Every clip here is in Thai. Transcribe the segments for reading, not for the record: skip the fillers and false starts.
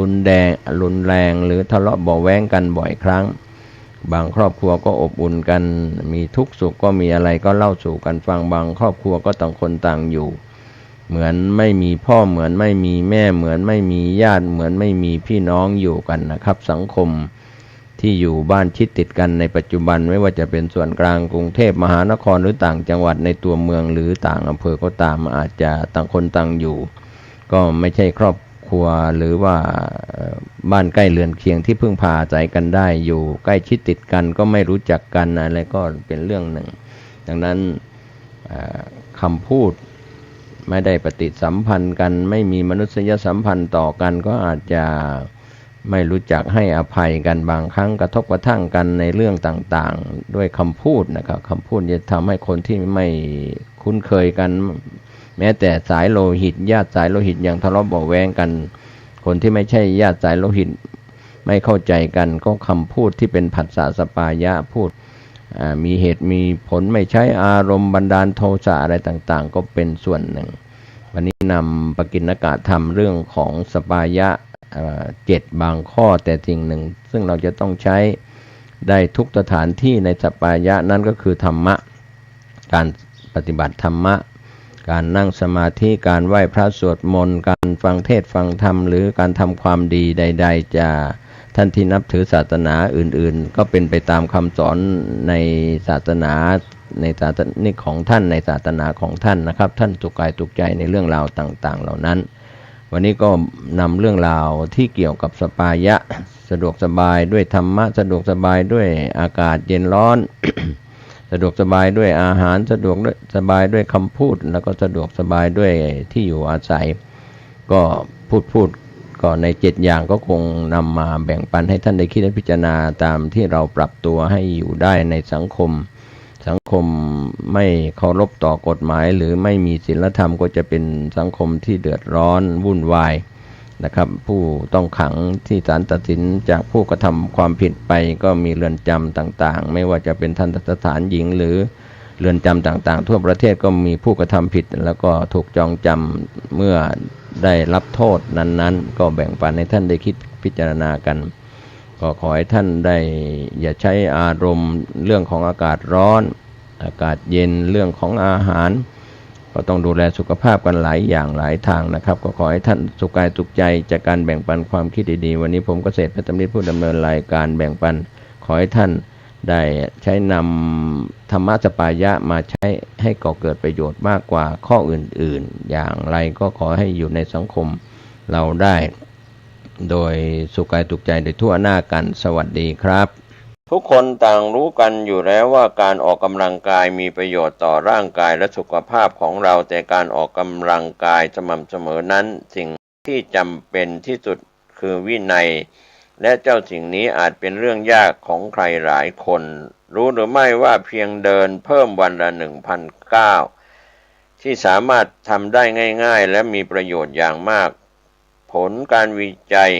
รุนแรงหรือทะเลาะเบาะแว้งกันบ่อยครั้งบางครอบครัวก็อบอุ่นกันมีทุกข์สุขก็มีอะไรก็เล่าสู่กันฟังบางครอบครัวก็ต่างคนต่างอยู่เหมือนไม่มีพ่อเหมือนไม่มีแม่เหมือนไม่มีญาติเหมือนไม่มีพี่น้องอยู่กันนะครับสังคมที่อยู่บ้านชิดติดกันในปัจจุบันไม่ว่าจะเป็นส่วนกลางกรุงเทพมหานครหรือต่างจังหวัดในตัวเมืองหรือต่างอำเภอก็ตามอาจจะต่างคนต่างอยู่ก็ไม่ใช่ครอบครัวหรือว่าบ้านใกล้เรือนเคียงที่พึ่งพาอาศัยกันได้อยู่ใกล้ชิดติดกันก็ไม่รู้จักกันอะไรก็เป็นเรื่องหนึ่งดังนั้นคำพูดไม่ได้ปฏิสัมพันธ์กันไม่มีมนุษยสัมพันธ์ต่อกันก็อาจจะไม่รู้จักให้อภัยกันบางครั้งกระทบกระทั่งกันในเรื่องต่างๆด้วยคำพูดนะครับคำพูดจะทำให้คนที่ไม่คุ้นเคยกันแม้แต่สายโลหิตญาติสายโลหิตยังทะเลาะเบาะแว้งกันคนที่ไม่ใช่ญาติสายโลหิตไม่เข้าใจกันก็คำพูดที่เป็นผัสสะสปายะพูดมีเหตุมีผลไม่ใช้อารมณ์บันดาลโทสะอะไรต่างๆก็เป็นส่วนหนึ่งวันนี้นำปกิณกะธรรมเรื่องของสปายะ7บางข้อแต่สิ่งหนึ่งซึ่งเราจะต้องใช้ได้ทุกสถานที่ในสปายะนั้นก็คือธรรมะการปฏิบัติธรรมะการนั่งสมาธิการไหว้พระสวดมนต์การฟังเทศน์ฟังธรรมหรือการทำความดีใดๆจะท่านที่นับถือศาสนาอื่นๆก็เป็นไปตามคำสอนในศาสนาของท่านในศาสนาของท่านนะครับท่านสุขกายสุขใจในเรื่องราวต่างๆเหล่านั้นวันนี้ก็นำเรื่องราวที่เกี่ยวกับสปายะสะดวกสบายด้วยธรรมะสะดวกสบายด้วยอากาศเย็นร้อน สะดวกสบายด้วยอาหารสะดวกสบายด้วยคำพูดแล้วก็สะดวกสบายด้วยที่อยู่อาศัยก็พูดก็ใน7อย่างก็คงนำมาแบ่งปันให้ท่านได้คิดและพิจารณาตามที่เราปรับตัวให้อยู่ได้ในสังคมไม่เคารพต่อกฎหมายหรือไม่มีศีลธรรมก็จะเป็นสังคมที่เดือดร้อนวุ่นวายนะครับผู้ต้องขังที่ศาลตัดสินจากผู้กระทำความผิดไปก็มีเรือนจำต่างๆไม่ว่าจะเป็นทันตสถานหญิงหรือเรือนจำต่างๆทั่วประเทศก็มีผู้กระทำผิดแล้วก็ถูกจองจำเมื่อได้รับโทษนั้นๆก็แบ่งปันให้ท่านได้คิดพิจารณากันก็ขอให้ท่านได้อย่าใช้อารมณ์เรื่องของอากาศร้อนอากาศเย็นเรื่องของอาหารก็ต้องดูแลสุขภาพกันหลายอย่างหลายทางนะครับก็ขอให้ท่านสุขกายสุขใจจากการแบ่งปันความคิดดีๆวันนี้ผมเกษตรเพชรตำนิผู้ดำเนินรายการแบ่งปันขอให้ท่านได้ใช้นำธรรมะสปายะมาใช้ให้ก่อเกิดประโยชน์มากกว่าข้ออื่นๆอย่างไรก็ขอให้อยู่ในสังคมเราได้โดยสุขกายสุขใจโดยทั่วหน้ากันสวัสดีครับทุกคนต่างรู้กันอยู่แล้วว่าการออกกำลังกายมีประโยชน์ต่อร่างกายและสุขภาพของเราแต่การออกกำลังกายสม่ำเสมอนั้นสิ่งที่จำเป็นที่สุดคือวินัยและเจ้าสิ่งนี้อาจเป็นเรื่องยากของใครหลายคนรู้หรือไม่ว่าเพียงเดินเพิ่มวันละ 1,000 ก้าวที่สามารถทำได้ง่ายๆและมีประโยชน์อย่างมากผลการวิจัย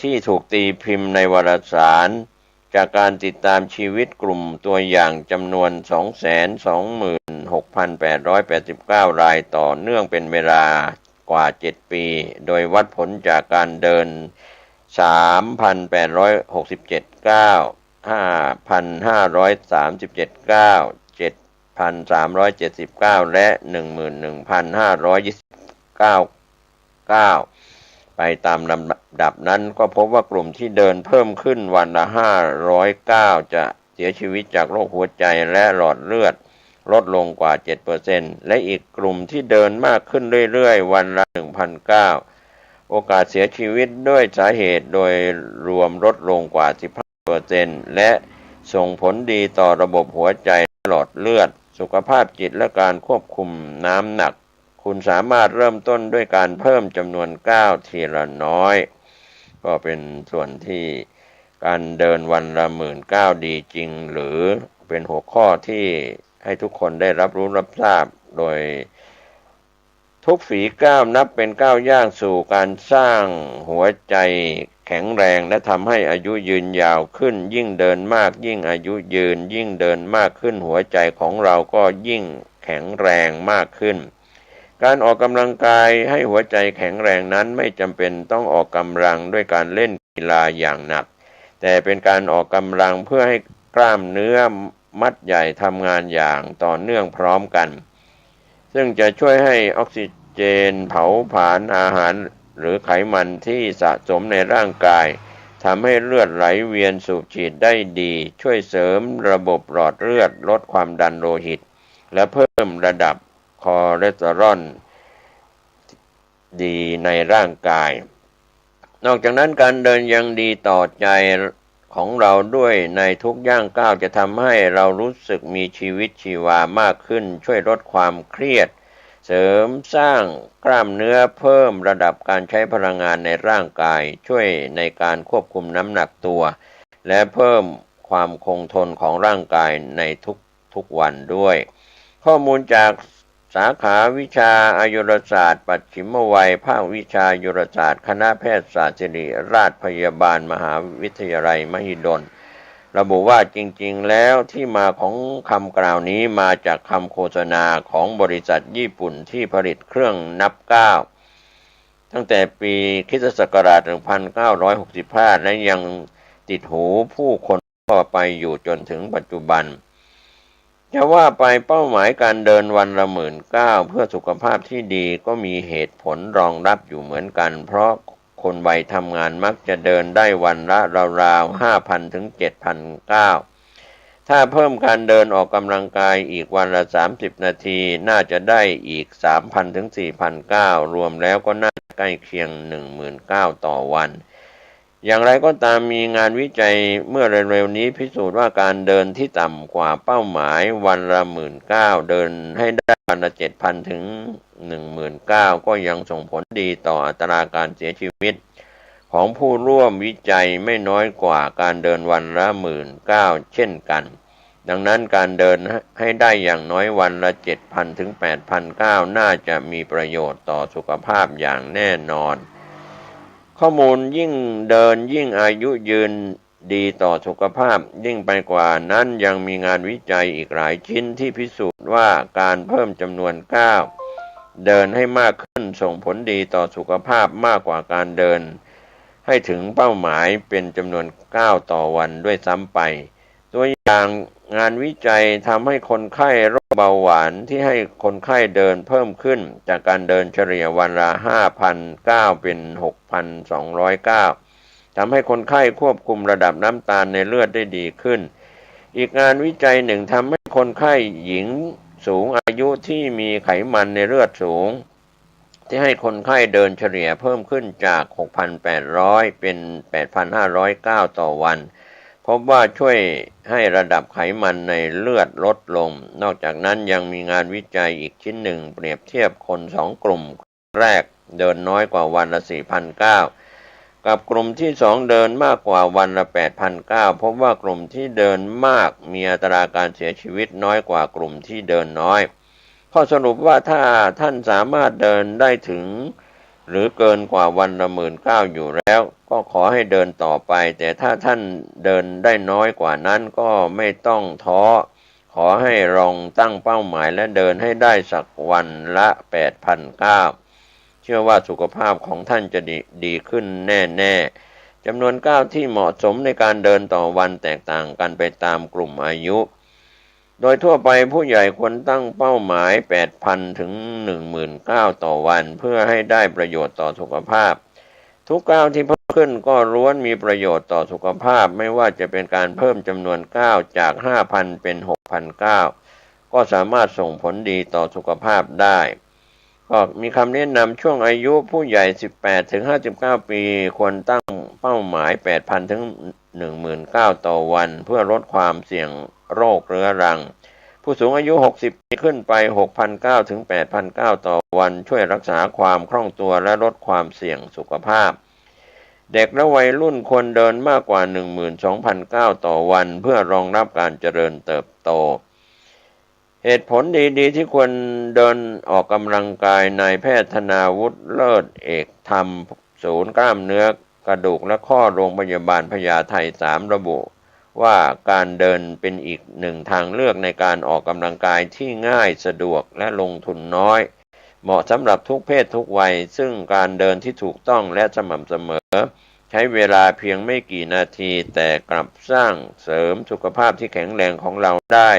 ที่ถูกตีพิมพ์ในวารสารจากการติดตามชีวิตกลุ่มตัวอย่างจำนวน 226,889 รายต่อเนื่องเป็นเวลากว่า7ปีโดยวัดผลจากการเดิน 3,867 ก้าว 5,537 ก้าว 7,370 ก้าวและ 11,529 ก้าวไปตามลำดับนั้นก็พบว่ากลุ่มที่เดินเพิ่มขึ้นวันละ500 ก้าวจะเสียชีวิตจากโรคหัวใจและหลอดเลือดลดลงกว่า 7% และอีกกลุ่มที่เดินมากขึ้นเรื่อยๆวันละ 1,000 ก้าวโอกาสเสียชีวิตด้วยสาเหตุโดยรวมลดลงกว่า 15% และส่งผลดีต่อระบบหัวใจและหลอดเลือดสุขภาพจิตและการควบคุมน้ำหนักคุณสามารถเริ่มต้นด้วยการเพิ่มจำนวนก้าวทีละน้อยก็เป็นส่วนที่การเดินวันละ10,000 ก้าวดีจริงหรือเป็นหัวข้อที่ให้ทุกคนได้รับรู้รับทราบโดยทุกฝีก้าวนับเป็นก้าวย่างสู่การสร้างหัวใจแข็งแรงและทำให้อายุยืนยาวขึ้นยิ่งเดินมากยิ่งอายุยืนยิ่งเดินมากขึ้นหัวใจของเราก็ยิ่งแข็งแรงมากขึ้น การออกกำลังกายให้หัวใจแข็งแรงนั้นไม่จำเป็นต้องออกกำลังด้วยการเล่นกีฬาอย่างหนักแต่เป็นการออกกำลังเพื่อให้กล้ามเนื้อมัดใหญ่ทำงานอย่างต่อเนื่องพร้อมกันซึ่งจะช่วยให้ออกซิเจนเผาผลาญอาหารหรือไขมันที่สะสมในร่างกายทำให้เลือดไหลเวียนสูบฉีดได้ดีช่วยเสริมระบบหลอดเลือดลดความดันโลหิตและเพิ่มระดับคอเลสเตอรอลดีในร่างกายนอกจากนั้นการเดินยังดีต่อใจของเราด้วยในทุกย่างก้าวจะทำให้เรารู้สึกมีชีวิตชีวามากขึ้นช่วยลดความเครียดเสริมสร้างกล้ามเนื้อเพิ่มระดับการใช้พลังงานในร่างกายช่วยในการควบคุมน้ำหนักตัวและเพิ่มความคงทนของร่างกายในทุกวันด้วยข้อมูลจากสาขาวิชาอายุรศาสตร์ปัจฉิมวัยภาควิชาอายุรศาสตร์คณะแพทยศาสตร์ศิริราชพยาบาลมหาวิทยาลัยมหิดลระบุว่าจริงๆแล้วที่มาของคำกล่าวนี้มาจากคำโฆษณาของบริษัทญี่ปุ่นที่ผลิตเครื่องนับก้าวตั้งแต่ปีค.ศ. 1965และยังติดหูผู้คนทั่วไปอยู่จนถึงปัจจุบันจะว่าไปเป้าหมายการเดินวันละ19,000เพื่อสุขภาพที่ดีก็มีเหตุผลรองรับอยู่เหมือนกันเพราะคนวัยทำงานมักจะเดินได้วันละราวๆ 5,000 ถึง 7,000 ก้าวถ้าเพิ่มการเดินออกกำลังกายอีกวันละ30นาทีน่าจะได้อีก 3,000 ถึง 4,000 ก้าวรวมแล้วก็น่าจะใกล้เคียง 10,000 ก้าวต่อวันอย่างไรก็ตามมีงานวิจัยเมื่อเร็วๆนี้พิสูจน์ว่าการเดินที่ต่ำกว่าเป้าหมายวันละ19,000เดินให้ได้วันละ 7,000 ถึง 19,000ก็ยังส่งผลดีต่ออัตราการเสียชีวิตของผู้ร่วมวิจัยไม่น้อยกว่าการเดินวันละ19,000เช่นกันดังนั้นการเดินให้ได้อย่างน้อยวันละ 7,000 ถึง 8,000 ก้าวน่าจะมีประโยชน์ต่อสุขภาพอย่างแน่นอนข้อมูลยิ่งเดินยิ่งอายุยืนดีต่อสุขภาพยิ่งไปกว่านั้นยังมีงานวิจัยอีกหลายชิ้นที่พิสูจน์ว่าการเพิ่มจำนวนก้าวเดินให้มากขึ้นส่งผลดีต่อสุขภาพมากกว่าการเดินให้ถึงเป้าหมายเป็นจำนวนก้าวต่อวันด้วยซ้ำไปตัวอย่างงานวิจัยทำให้คนไข้โรคเบาหวานที่ให้คนไข้เดินเพิ่มขึ้นจากการเดินเฉลี่ยวันละ 5,000 ก้าวเป็น 6,200 ก้าวทำให้คนไข้ควบคุมระดับน้ำตาลในเลือดได้ดีขึ้นอีกงานวิจัยหนึ่งทำให้คนไข้หญิงสูงอายุที่มีไขมันในเลือดสูงที่ให้คนไข้เดินเฉลี่ยเพิ่มขึ้นจาก 6,800 เป็น 8,500 ก้าวต่อวันพบว่าช่วยให้ระดับไขมันในเลือดลดลงนอกจากนั้นยังมีงานวิจัยอีกชิ้นหนึ่งเปรียบเทียบคน2กลุ่มแรกเดินน้อยกว่าวันละ 4,000 ก้าวกับกลุ่มที่2เดินมากกว่าวันละ 8,000 ก้าวพบว่ากลุ่มที่เดินมากมีอัตราการเสียชีวิตน้อยกว่ากลุ่มที่เดินน้อยข้อสรุปว่าถ้าท่านสามารถเดินได้ถึงหรือเกินกว่าวันละ19,000อยู่แล้วก็ขอให้เดินต่อไปแต่ถ้าท่านเดินได้น้อยกว่านั้นก็ไม่ต้องท้อขอให้ลองตั้งเป้าหมายและเดินให้ได้สักวันละ 8,000 ก้าวเชื่อว่าสุขภาพของท่านจะดีขึ้นแน่ๆจำนวนก้าวที่เหมาะสมในการเดินต่อวันแตกต่างกันไปตามกลุ่มอายุโดยทั่วไปผู้ใหญ่ควรตั้งเป้าหมาย 8,000 ถึง 10,000 ก้าวต่อวันเพื่อให้ได้ประโยชน์ต่อสุขภาพทุกก้าวที่เพิ่มขึ้นก็ล้วนมีประโยชน์ต่อสุขภาพไม่ว่าจะเป็นการเพิ่มจำนวนก้าวจาก 5,000 เป็น 6,000 ก้าวก็สามารถส่งผลดีต่อสุขภาพได้ก็มีคำแนะนำช่วงอายุผู้ใหญ่ 18 ถึง 59 ปีควรตั้งเป้าหมาย 8,000 ถึง 10,000 ก้าวต่อวันเพื่อลดความเสี่ยงโรคเรื้อรังผู้สูงอายุ60ปีขึ้นไป 6,000 ก้าวถึง 8,000 ก้าวต่อวันช่วยรักษาความคล่องตัวและลดความเสี่ยงสุขภาพเด็กและวัยรุ่นควรเดินมากกว่า 12,000 ก้าวต่อวันเพื่อรองรับการเจริญเติบโตเหตุผลดีๆที่ควรเดินออกกำลังกายนายแพทย์ธนาวุฒิเลิศเอกธรรมศูนย์กล้ามเนื้อกระดูกและข้อโรงพยาบาลพญาไท3ระบุว่าการเดินเป็นอีกหนึ่งทางเลือกในการออกกำลังกายที่ง่ายสะดวกและลงทุนน้อย เหมาะสำหรับทุกเพศทุกวัยซึ่งการเดินที่ถูกต้องและสม่ำเสมอใช้เวลาเพียงไม่กี่นาทีแต่กลับสร้างเสริมสุขภาพที่แข็งแรงของเราได้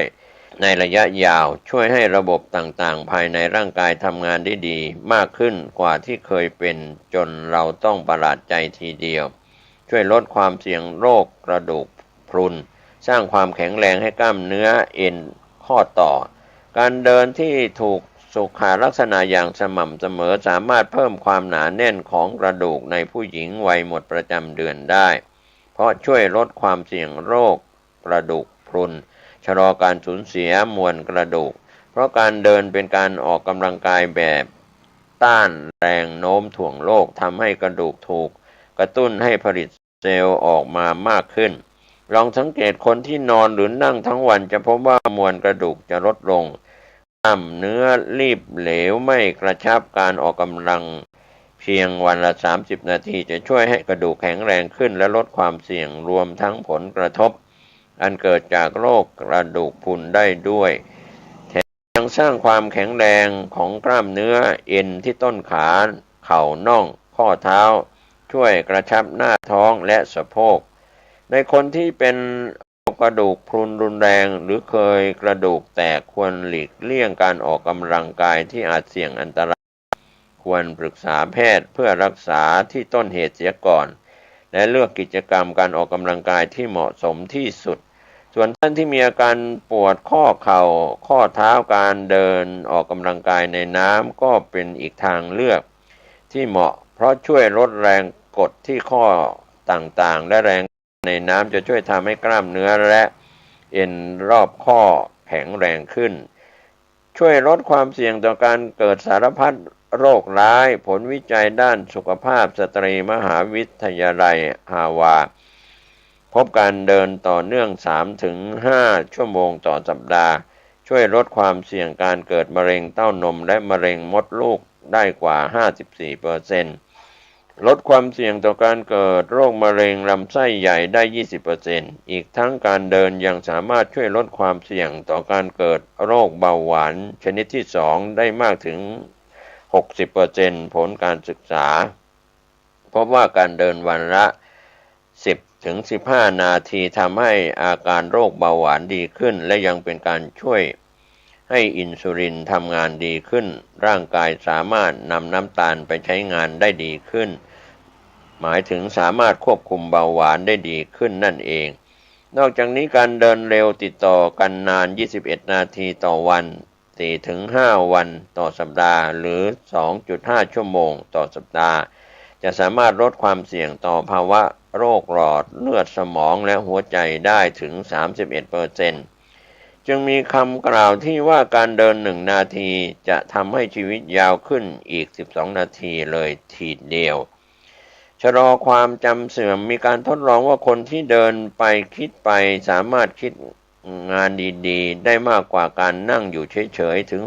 ในระยะยาวช่วยให้ระบบต่างๆภายในร่างกายทำงานได้ดีมากขึ้นกว่าที่เคยเป็นจนเราต้องประหลาดใจทีเดียวช่วยลดความเสี่ยงโรคกระดูกพรุนสร้างความแข็งแรงให้กล้ามเนื้อเอ็นข้อต่อการเดินที่ถูกสุขลักษณะอย่างสม่ำเสมอสามารถเพิ่มความหนาแน่นของกระดูกในผู้หญิงวัยหมดประจำเดือนได้เพราะช่วยลดความเสี่ยงโรคกระดูกพรุนชะลอการสูญเสียมวลกระดูกเพราะการเดินเป็นการออกกำลังกายแบบต้านแรงโน้มถ่วงโลกทำให้กระดูกถูกกระตุ้นให้ผลิตเซลล์ออกมามากขึ้นลองสังเกตคนที่นอนหรือนั่งทั้งวันจะพบว่ามวลกระดูกจะลดลงกล้ามเนื้อรีบเหลวไม่กระชับการออกกำลังเพียงวันละ30นาทีจะช่วยให้กระดูกแข็งแรงขึ้นและลดความเสี่ยงรวมทั้งผลกระทบอันเกิดจากโรคกระดูกพรุนได้ด้วยแถมยังสร้างความแข็งแรงของกล้ามเนื้อเอ็นที่ต้นขาเข่าน่องข้อเท้าช่วยกระชับหน้าท้องและสะโพกในคนที่เป็นกระดูกพรุนรุนแรงหรือเคยกระดูกแตกควรหลีกเลี่ยงการออกกำลังกายที่อาจเสี่ยงอันตรายควรปรึกษาแพทย์เพื่อรักษาที่ต้นเหตุเสียก่อนและเลือกกิจกรรมการออกกำลังกายที่เหมาะสมที่สุดส่วนท่านที่มีอาการปวดข้อเข่าข้อเท้าการเดินออกกำลังกายในน้ำก็เป็นอีกทางเลือกที่เหมาะเพราะช่วยลดแรงกดที่ข้อต่างๆและแรงในน้ำจะช่วยทำให้กล้ามเนื้อและเอ็นรอบข้อแข็งแรงขึ้นช่วยลดความเสี่ยงต่อการเกิดสารพัดโรคร้ายผลวิจัยด้านสุขภาพสตรีมหาวิทยาลัยฮาวาดพบการเดินต่อเนื่อง 3-5 ชั่วโมงต่อสัปดาห์ช่วยลดความเสี่ยงการเกิดมะเร็งเต้านมและมะเร็งมดลูกได้กว่า 54%ลดความเสี่ยงต่อการเกิดโรคมะเร็งลำไส้ใหญ่ได้ 20% อีกทั้งการเดินยังสามารถช่วยลดความเสี่ยงต่อการเกิดโรคเบาหวานชนิดที่ 2 ได้มากถึง 60% ผลการศึกษาพบว่าการเดินวันละ10-15 นาทีทำให้อาการโรคเบาหวานดีขึ้นและยังเป็นการช่วยให้อินซูลินทำงานดีขึ้นร่างกายสามารถนำน้ำตาลไปใช้งานได้ดีขึ้นหมายถึงสามารถควบคุมเบาหวานได้ดีขึ้นนั่นเองนอกจากนี้การเดินเร็วติดต่อกันนาน21นาทีต่อวัน4-5 วันต่อสัปดาห์หรือ 2.5 ชั่วโมงต่อสัปดาห์จะสามารถลดความเสี่ยงต่อภาวะโรคหลอดเลือดสมองและหัวใจได้ถึง 31% จึงมีคำกล่าวที่ว่าการเดิน1นาทีจะทำให้ชีวิตยาวขึ้นอีก12นาทีเลยทีเดียวชะลอความจำเสื่อมมีการทดลองว่าคนที่เดินไปคิดไปสามารถคิดงานดีๆได้มากกว่าการนั่งอยู่เฉยๆถึง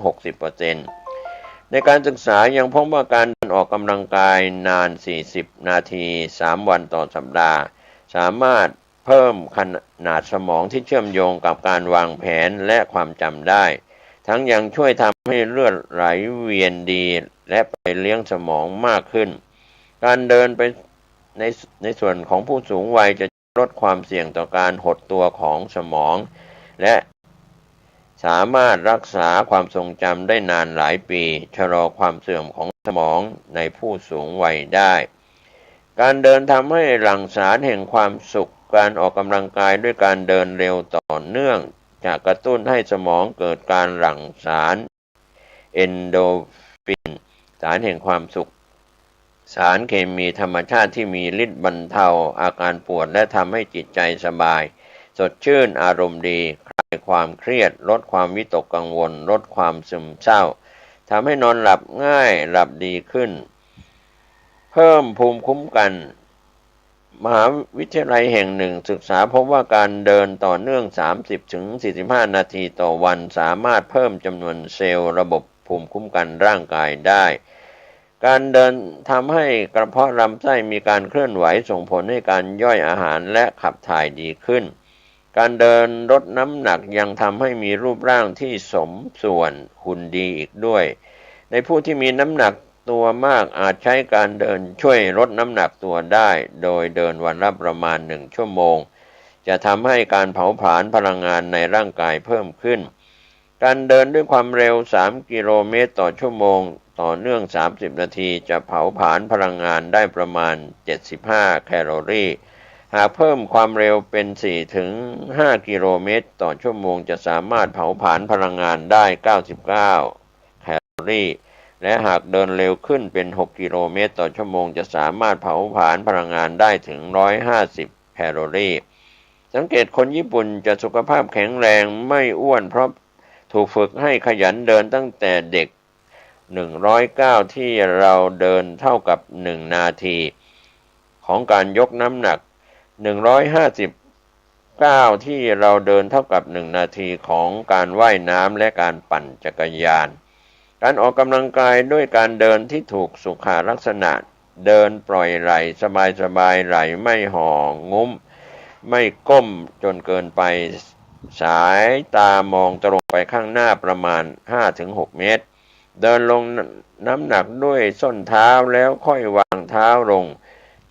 60%ในการศึกษายังพบว่าการออกกำลังกายนาน40นาที3วันต่อสัปดาห์สามารถเพิ่มขนาดสมองที่เชื่อมโยงกับการวางแผนและความจำได้ทั้งยังช่วยทำให้เลือดไหลเวียนดีและไปเลี้ยงสมองมากขึ้นการเดินไปในส่วนของผู้สูงวัยจะลดความเสี่ยงต่อการหดตัวของสมองและสามารถรักษาความทรงจำได้นานหลายปีชะลอความเสื่อมของสมองในผู้สูงวัยได้การเดินทำให้หลั่งสารแห่งความสุขการออกกำลังกายด้วยการเดินเร็วต่อเนื่องจะกระตุ้นให้สมองเกิดการหลั่งสารเอนโดฟินสารแห่งความสุขสารเคมีธรรมชาติที่มีฤทธิ์บรรเทาอาการปวดและทำให้จิตใจสบายสดชื่นอารมณ์ดีคลายความเครียดลดความวิตกกังวลลดความซึมเศร้าทำให้นอนหลับง่ายหลับดีขึ้นเพิ่มภูมิคุ้มกันมหาวิทยาลัยแห่งหนึ่งศึกษาพบว่าการเดินต่อเนื่อง 30-45 นาทีต่อวันสามารถเพิ่มจำนวนเซลล์ระบบภูมิคุ้มกันร่างกายได้การเดินทำให้กระเพาะลำไส้มีการเคลื่อนไหวส่งผลให้การย่อยอาหารและขับถ่ายดีขึ้นการเดินลดน้ำหนักยังทำให้มีรูปร่างที่สมส่วนหุ่นดีอีกด้วย ในผู้ที่มีน้ำหนักตัวมากอาจใช้การเดินช่วยลดน้ำหนักตัวได้โดยเดินวันละประมาณ1 ชั่วโมงจะทำให้การเผาผลาญพลังงานในร่างกายเพิ่มขึ้นการเดินด้วยความเร็ว3 กิโลเมตรต่อชั่วโมงต่อเนื่อง30 นาทีจะเผาผลาญพลังงานได้ประมาณ75 แคลอรี่หากเพิ่มความเร็วเป็น4 ถึง 5 กิโลเมตรต่อชั่วโมงจะสามารถเผาผลาญพลังงานได้99 แคลอรี่และหากเดินเร็วขึ้นเป็น6 กิโลเมตรต่อชั่วโมงจะสามารถเผาผลาญพลังงานได้ถึง150 แคลอรี่สังเกตคนญี่ปุ่นจะสุขภาพแข็งแรงไม่อ้วนเพราะถูกฝึกให้ขยันเดินตั้งแต่เด็ก109ที่เราเดินเท่ากับ1 นาทีของการยกน้ำหนัก159ที่เราเดินเท่ากับ1 นาทีของการว่ายน้ำและการปั่นจักรยานการออกกำลังกายด้วยการเดินที่ถูกสุขลักษณะเดินปล่อยไหล่สบายๆไหล่ไม่ห่องุ้มไม่ก้มจนเกินไปสายตามองตรงไปข้างหน้าประมาณ 5-6 เมตรเดินลงน้ำหนักด้วยส้นเท้าแล้วค่อยวางเท้าลง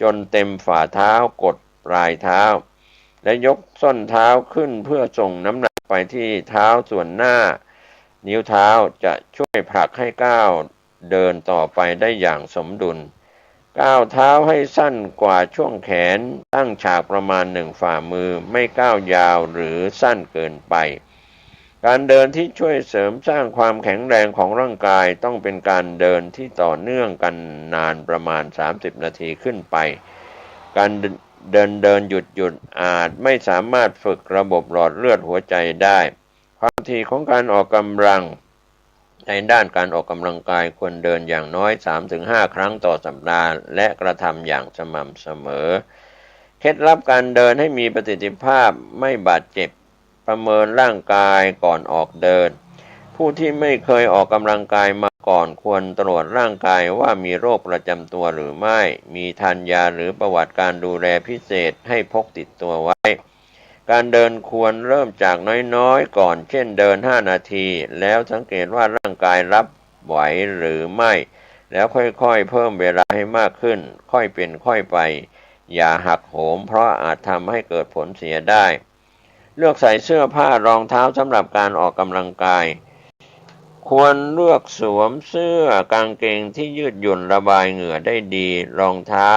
จนเต็มฝ่าเท้ากดปลายเท้าและยกส้นเท้าขึ้นเพื่อส่งน้ำหนักไปที่เท้าส่วนหน้านิ้วเท้าจะช่วยผลักให้ก้าวเดินต่อไปได้อย่างสมดุลก้าวเท้าให้สั้นกว่าช่วงแขนตั้งฉากประมาณ1 ฝ่ามือไม่ก้าวยาวหรือสั้นเกินไปการเดินที่ช่วยเสริมสร้างความแข็งแรงของร่างกายต้องเป็นการเดินที่ต่อเนื่องกันนานประมาณ30 นาทีขึ้นไปการเดินหยุดอาจไม่สามารถฝึกระบบหลอดเลือดหัวใจได้ความถี่ของการออกกำลังในด้านการออกกำลังกายควรเดินอย่างน้อย 3-5 ครั้งต่อสัปดาห์และกระทำอย่างสม่ำเสมอเคล็ดลับการเดินให้มีประสิทธิภาพไม่บาดเจ็บประเมินร่างกายก่อนออกเดินผู้ที่ไม่เคยออกกำลังกายมาก่อนควรตรวจร่างกายว่ามีโรคประจำตัวหรือไม่มีทานยาหรือประวัติการดูแลพิเศษให้พกติดตัวไว้การเดินควรเริ่มจากน้อยๆก่อนเช่นเดิน5 นาทีแล้วสังเกตว่าร่างกายรับไหวหรือไม่แล้วค่อยๆเพิ่มเวลาให้มากขึ้นค่อยเป็นค่อยไปอย่าหักโหมเพราะอาจทำให้เกิดผลเสียได้เลือกใส่เสื้อผ้ารองเท้าสำหรับการออกกำลังกายควรเลือกสวมเสื้อกางเกงที่ยืดหยุ่นระบายเหงื่อได้ดีรองเท้า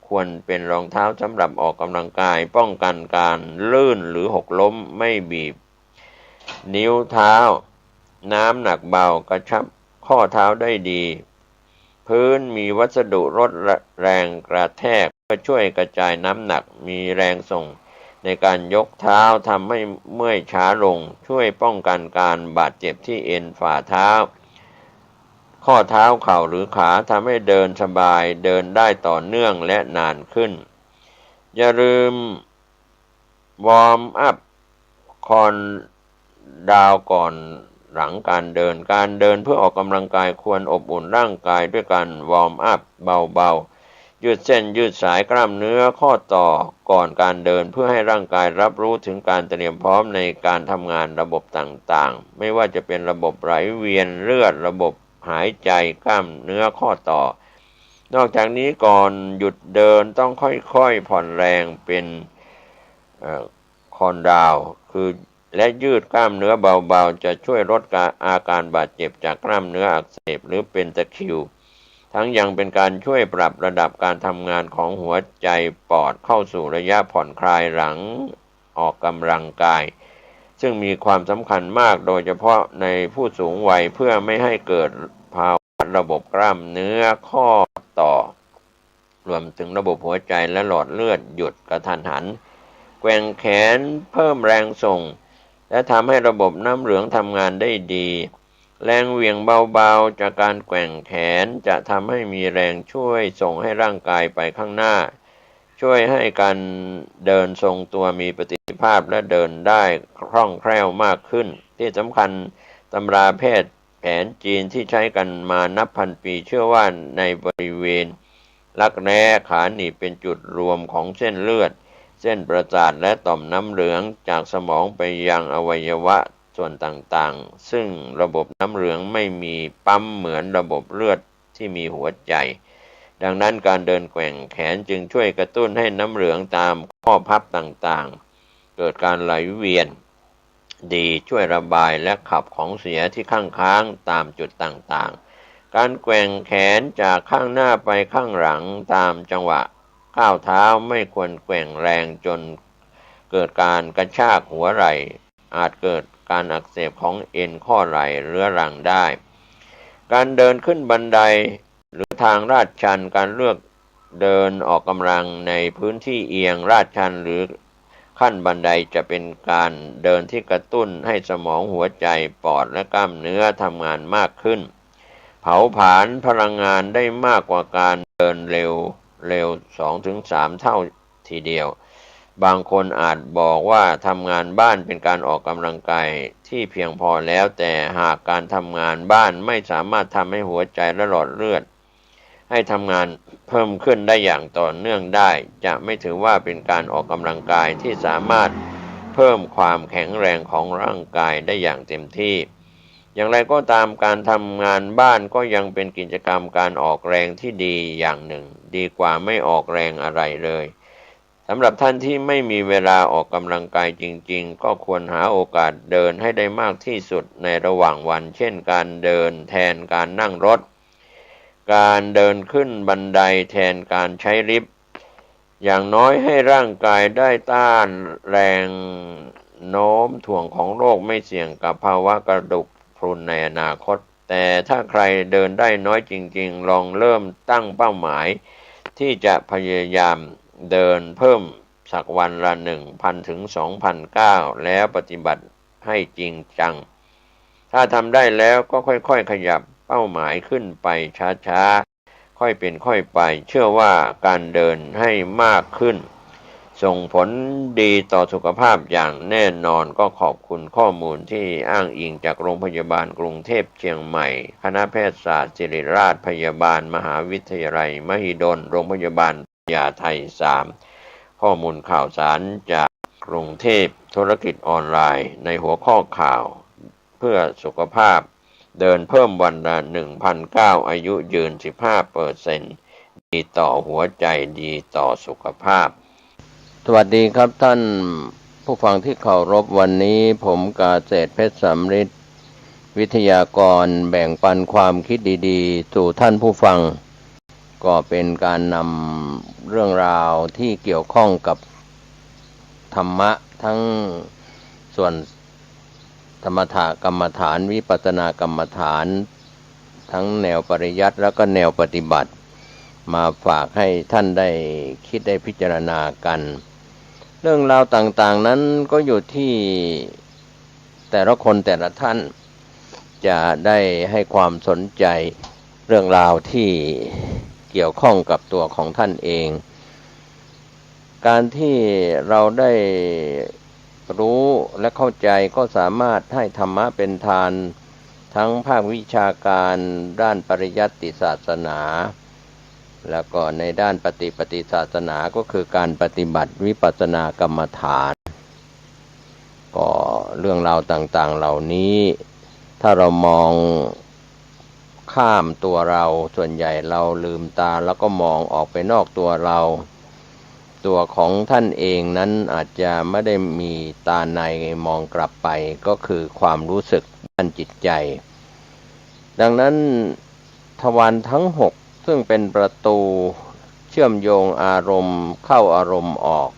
ควรเป็นรองเท้าสำหรับออกกำลังกายป้องกันการลื่นหรือหกล้มไม่บีบนิ้วเท้าน้ำหนักเบากระชับข้อเท้าได้ดีพื้นมีวัสดุลดแรงกระแทกเพื่อช่วยกระจายน้ำหนักมีแรงส่งในการยกเท้าทำให้เมื่อยช้าลงช่วยป้องกันการบาดเจ็บที่เอ็นฝ่าเท้าข้อเท้าเข่าหรือขาทำให้เดินสบายเดินได้ต่อเนื่องและนานขึ้นอย่าลืมวอร์มอัพคอนดาวก่อนหลังการเดินเพื่อออกกำลังกายควรอบอุ่นร่างกายด้วยการวอร์มอัพเบาๆยืดเส้นยืดสายกล้ามเนื้อข้อต่อก่อนการเดินเพื่อให้ร่างกายรับรู้ถึงการเตรียมพร้อมในการทำงานระบบต่างๆไม่ว่าจะเป็นระบบไหลเวียนเลือดระบบหายใจกล้ามเนื้อข้อต่อนอกจากนี้ก่อนหยุดเดินต้องค่อยๆผ่อนแรงเป็นคอนดาวคือและยืดกล้ามเนื้อเบาๆจะช่วยลดอาการบาดเจ็บจากกล้ามเนื้ออักเสบหรือเป็นตะคริวทั้งยังเป็นการช่วยปรับระดับการทำงานของหัวใจปอดเข้าสู่ระยะผ่อนคลายหลังออกกำลังกายซึ่งมีความสำคัญมากโดยเฉพาะในผู้สูงวัยเพื่อไม่ให้เกิดภาวะระบบกล้ามเนื้อข้อต่อรวมถึงระบบหัวใจและหลอดเลือดหยุดกระทันหันแกว่งแขนเพิ่มแรงส่งและทำให้ระบบน้ำเหลืองทำงานได้ดีแรงเหวี่ยงเบาๆจากการแกว่งแขนจะทำให้มีแรงช่วยส่งให้ร่างกายไปข้างหน้าช่วยให้การเดินทรงตัวมีประสิทธิภาพและเดินได้คล่องแคล่วมากขึ้นที่สำคัญตำราแพทย์แผนจีนที่ใช้กันมานับพันปีเชื่อว่าในบริเวณรักแร้ขาหนีบเป็นจุดรวมของเส้นเลือดเส้นประสาทและต่อมน้ำเหลืองจากสมองไปยังอวัยวะ ส่วนต่างๆซึ่งระบบน้ำเหลืองไม่มีปั๊มเหมือนระบบเลือดที่มีหัวใจดังนั้นการเดินแกว่งแขนจึงช่วยกระตุ้นให้น้ำเหลืองตามข้อพับต่างๆเกิดการไหลเวียนดีช่วยระบายและขับของเสียที่ข้างค้างตามจุดต่างๆการแกว่งแขนจากข้างหน้าไปข้างหลังตามจังหวะก้าวเท้าไม่ควรแกว่งแรงจนเกิดการกระชากหัวไหล่อาจเกิดการอักเสบของเอ็นข้อไหล่เรื้อรังได้การเดินขึ้นบันไดหรือทางลาดชันการเลือกเดินออกกำลังในพื้นที่เอียงลาดชันหรือขั้นบันไดจะเป็นการเดินที่กระตุ้นให้สมองหัวใจปอดและกล้ามเนื้อทำงานมากขึ้นเผาผลาญพลังงานได้มากกว่าการเดินเร็ว 2-3 เท่าทีเดียวบางคนอาจบอกว่าทำงานบ้านเป็นการออกกำลังกายที่เพียงพอแล้วแต่หากการทำงานบ้านไม่สามารถทำให้หัวใจและหลอดเลือดให้ทำงานเพิ่มขึ้นได้อย่างต่อเนื่องได้จะไม่ถือว่าเป็นการออกกำลังกายที่สามารถเพิ่มความแข็งแรงของร่างกายได้อย่างเต็มที่อย่างไรก็ตามการทำงานบ้านก็ยังเป็นกิจกรรมการออกแรงที่ดีอย่างหนึ่งดีกว่าไม่ออกแรงอะไรเลยสำหรับท่านที่ไม่มีเวลาออกกำลังกายจริงๆก็ควรหาโอกาสเดินให้ได้มากที่สุดในระหว่างวันเช่นการเดินแทนการนั่งรถการเดินขึ้นบันไดแทนการใช้ลิฟต์อย่างน้อยให้ร่างกายได้ต้านแรงโน้มถ่วงของโลกไม่เสี่ยงกับภาวะกระดูกพรุนในอนาคตแต่ถ้าใครเดินได้น้อยจริงๆลองเริ่มตั้งเป้าหมายที่จะพยายามเดินเพิ่มสักวันละ 1,000 ถึง 2,000 ก้าวแล้วปฏิบัติให้จริงจังถ้าทำได้แล้วก็ค่อยๆขยับเป้าหมายขึ้นไปช้าๆค่อยเป็นค่อยไปเชื่อว่าการเดินให้มากขึ้นส่งผลดีต่อสุขภาพอย่างแน่นอนก็ขอบคุณข้อมูลที่อ้างอิงจากโรงพยาบาลกรุงเทพเชียงใหม่คณะแพทยศาสตร์ศิริราชพยาบาลมหาวิทยาลัยมหิดลโรงพยาบาลพญาไท3ข้อมูลข่าวสารจากกรุงเทพธุรกิจออนไลน์ในหัวข้อข่าวเพื่อสุขภาพเดินเพิ่มวันละ 1,009 อายุยืน 15%ดีต่อหัวใจดีต่อสุขภาพสวัสดีครับท่านผู้ฟังที่เคารพวันนี้ผมกาเศรษฐ์เพชรสำริดวิทยากรแบ่งปันความคิดดีๆสู่ท่านผู้ฟังก็เป็นการนำเรื่องราวที่เกี่ยวข้องกับธรรมะทั้งส่วนธรรมถกรรมฐานวิปัสสนากรรมฐานทั้งแนวปริยัติแล้วก็แนวปฏิบัติมาฝากให้ท่านได้คิดได้พิจารณากันเรื่องราวต่างๆนั้นก็อยู่ที่แต่ละคนแต่ละท่านจะได้ให้ความสนใจเรื่องราวที่เกี่ยวข้องกับตัวของท่านเองการที่เราได้รู้และเข้าใจก็สามารถให้ธรรมะเป็นทานทั้งภาควิชาการด้านปริยัติศาสนาแล้วก็ในด้านปฏิศาสนาก็คือการปฏิบัติวิปัสสนากรรมฐานก็เรื่องราวต่างๆเหล่านี้ถ้าเรามองข้ามตัวเราส่วนใหญ่เราลืมตาแล้วก็มองออกไปนอกตัวเราตัวของท่านเองนั้นอาจจะไม่ได้มีตาในมองกลับไปก็คือความรู้สึกด้านจิตใจดังนั้นทวารทั้ง6ซึ่งเป็นประตูเชื่อมโยงอารมณ์เข้าอารมณ์ออก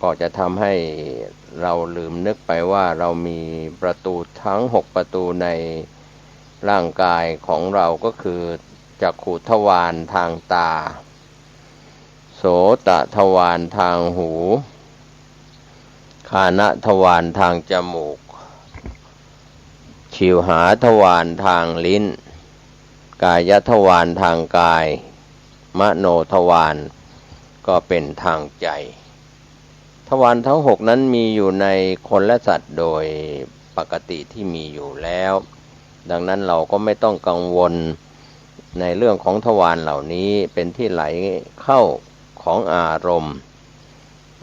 ก็จะทำให้เราลืมนึกไปว่าเรามีประตูทั้ง6ประตูในร่างกายของเราก็คือจักขุทวารทางตาโสตทวารทางหูฆานทวารทางจมูกชิวหาทวารทางลิ้นกายทวารทางกายมโนทวารก็เป็นทางใจทวารทั้ง6นั้นมีอยู่ในคนและสัตว์โดยปกติที่มีอยู่แล้วดังนั้นเราก็ไม่ต้องกังวลในเรื่องของทวารเหล่านี้เป็นที่ไหลเข้าของอารมณ์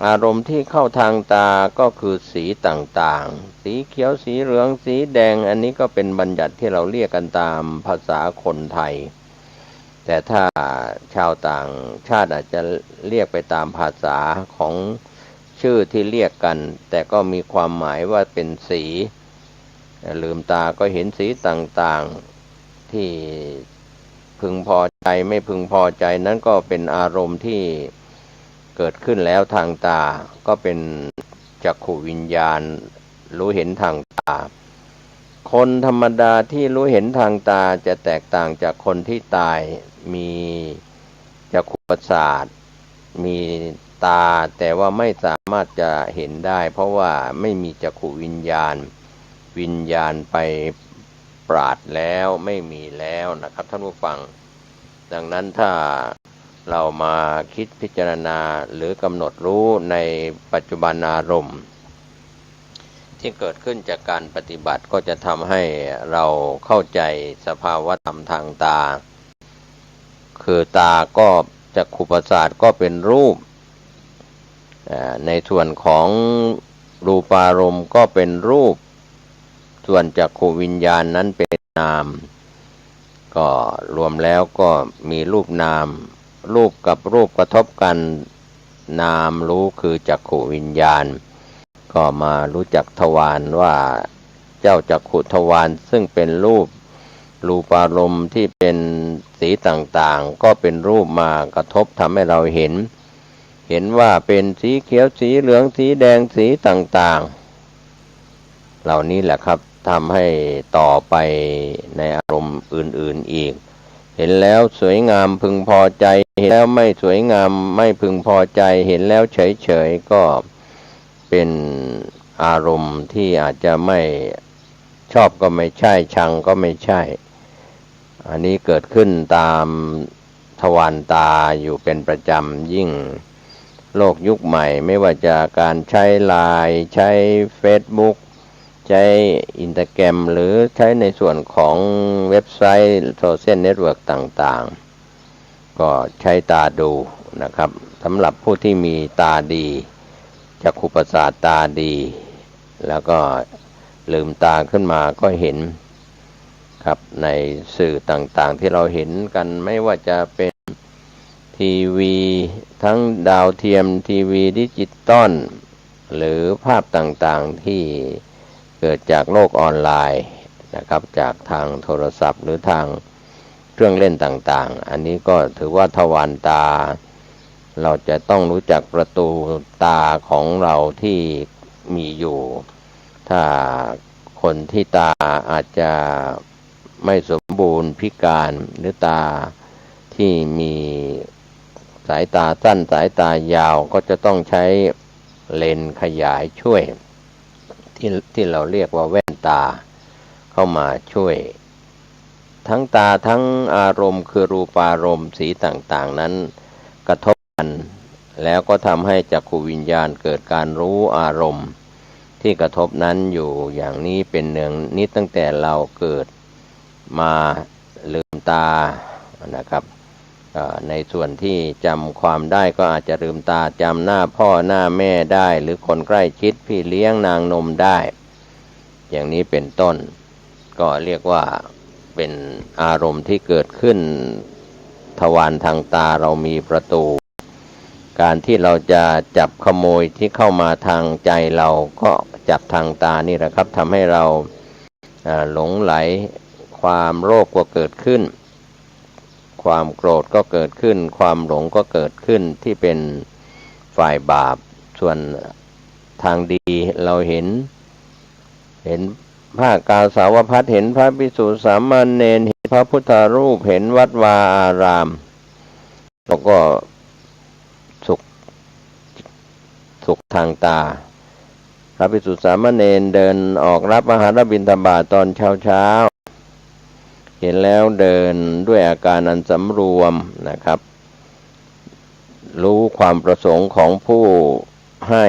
อารมณ์ที่เข้าทางตาก็คือสีต่างๆสีเขียวสีเหลืองสีแดงอันนี้ก็เป็นบัญญัติที่เราเรียกกันตามภาษาคนไทยแต่ถ้าชาวต่างชาติอาจจะเรียกไปตามภาษาของชื่อที่เรียกกันแต่ก็มีความหมายว่าเป็นสีลืมตาก็เห็นสีต่างๆที่พึงพอใจไม่พึงพอใจนั้นก็เป็นอารมณ์ที่เกิดขึ้นแล้วทางตาก็เป็นจักขุวิญญาณรู้เห็นทางตาคนธรรมดาที่รู้เห็นทางตาจะแตกต่างจากคนที่ตายมีจักขุประสาทมีตาแต่ว่าไม่สามารถจะเห็นได้เพราะว่าไม่มีจักขุวิญญาณไปปราดแล้วไม่มีแล้วนะครับท่านผู้ฟังดังนั้นถ้าเรามาคิดพิจารณาหรือกำหนดรู้ในปัจจุบันอารมณ์ที่เกิดขึ้นจากการปฏิบัติก็จะทำให้เราเข้าใจสภาวะธรรมทางตาคือตาก็จักขุประสาทก็เป็นรูปในส่วนของรูปารมณ์ก็เป็นรูปส่วนจักขุวิญญาณนั้นเป็นนามก็รวมแล้วก็มีรูปนามรูปกับรูปกระทบกันนามรู้คือจักขุวิญญาณก็มารู้จักทวารว่าเจ้าจักขุทวารซึ่งเป็นรูปารมณ์ที่เป็นสีต่างๆก็เป็นรูปมากระทบทำให้เราเห็นว่าเป็นสีเขียวสีเหลืองสีแดงสีต่างๆเหล่านี้แหละครับทำให้ต่อไปในอารมณ์อื่นๆอีกเห็นแล้วสวยงามพึงพอใจเห็นแล้วไม่สวยงามไม่พึงพอใจเห็นแล้วเฉยๆก็เป็นอารมณ์ที่อาจจะไม่ชอบก็ไม่ใช่ชังก็ไม่ใช่อันนี้เกิดขึ้นตามทวารตาอยู่เป็นประจำยิ่งโลกยุคใหม่ไม่ว่าจะการใช้ไลน์ใช้เฟซบุ๊กใช้อินสตาแกรมหรือใช้ในส่วนของเว็บไซต์โซเชียลเน็ตเวิร์กต่างๆก็ใช้ตาดูนะครับสำหรับผู้ที่มีตาดีจักขุประสาทตาดีแล้วก็ลืมตาขึ้นมาก็เห็นครับในสื่อต่างๆที่เราเห็นกันไม่ว่าจะเป็นทีวีทั้งดาวเทียมทีวีดิจิตอลหรือภาพต่างๆที่เกิดจากโลกออนไลน์นะครับจากทางโทรศัพท์หรือทางเครื่องเล่นต่างๆอันนี้ก็ถือว่าทวารตาเราจะต้องรู้จักประตูตาของเราที่มีอยู่ถ้าคนที่ตาอาจจะไม่สมบูรณ์พิการหรือตาที่มีสายตาสั้นสายตายาวก็จะต้องใช้เลนส์ขยายช่วยที่เราเรียกว่าแว่นตาเข้ามาช่วยทั้งตาทั้งอารมณ์คือรูปารมณ์สีต่างๆนั้นกระทบกันแล้วก็ทำให้จักขุวิญญาณเกิดการรู้อารมณ์ที่กระทบนั้นอยู่อย่างนี้เป็นเนืองนิดตั้งแต่เราเกิดมาลืมตานะครับในส่วนที่จำความได้ก็อาจจะลืมตาจำหน้าพ่อหน้าแม่ได้หรือคนใกล้ชิดพี่เลี้ยงนางนมได้อย่างนี้เป็นต้นก็เรียกว่าเป็นอารมณ์ที่เกิดขึ้นทวารทางตาเรามีประตูการที่เราจะจับขโมยที่เข้ามาทางใจเราก็จับทางตานี่แหละครับทำให้เราหลงไหลความโลภก็เกิดขึ้นความโกรธก็เกิดขึ้นความหลงก็เกิดขึ้นที่เป็นฝ่ายบาปส่วนทางดีเราเห็นผ้ากาสาวพัสเห็นพระภิกษุสามเณรเห็นพระพุทธรูปเห็นวัดวาอารามแล้วก็สุขทางตาพระภิกษุสามเณรเดินออกรับอาหารบิณฑบาตตอนเช้าเห็นแล้วเดินด้วยอาการอันสำรวมนะครับรู้ความประสงค์ของผู้ให้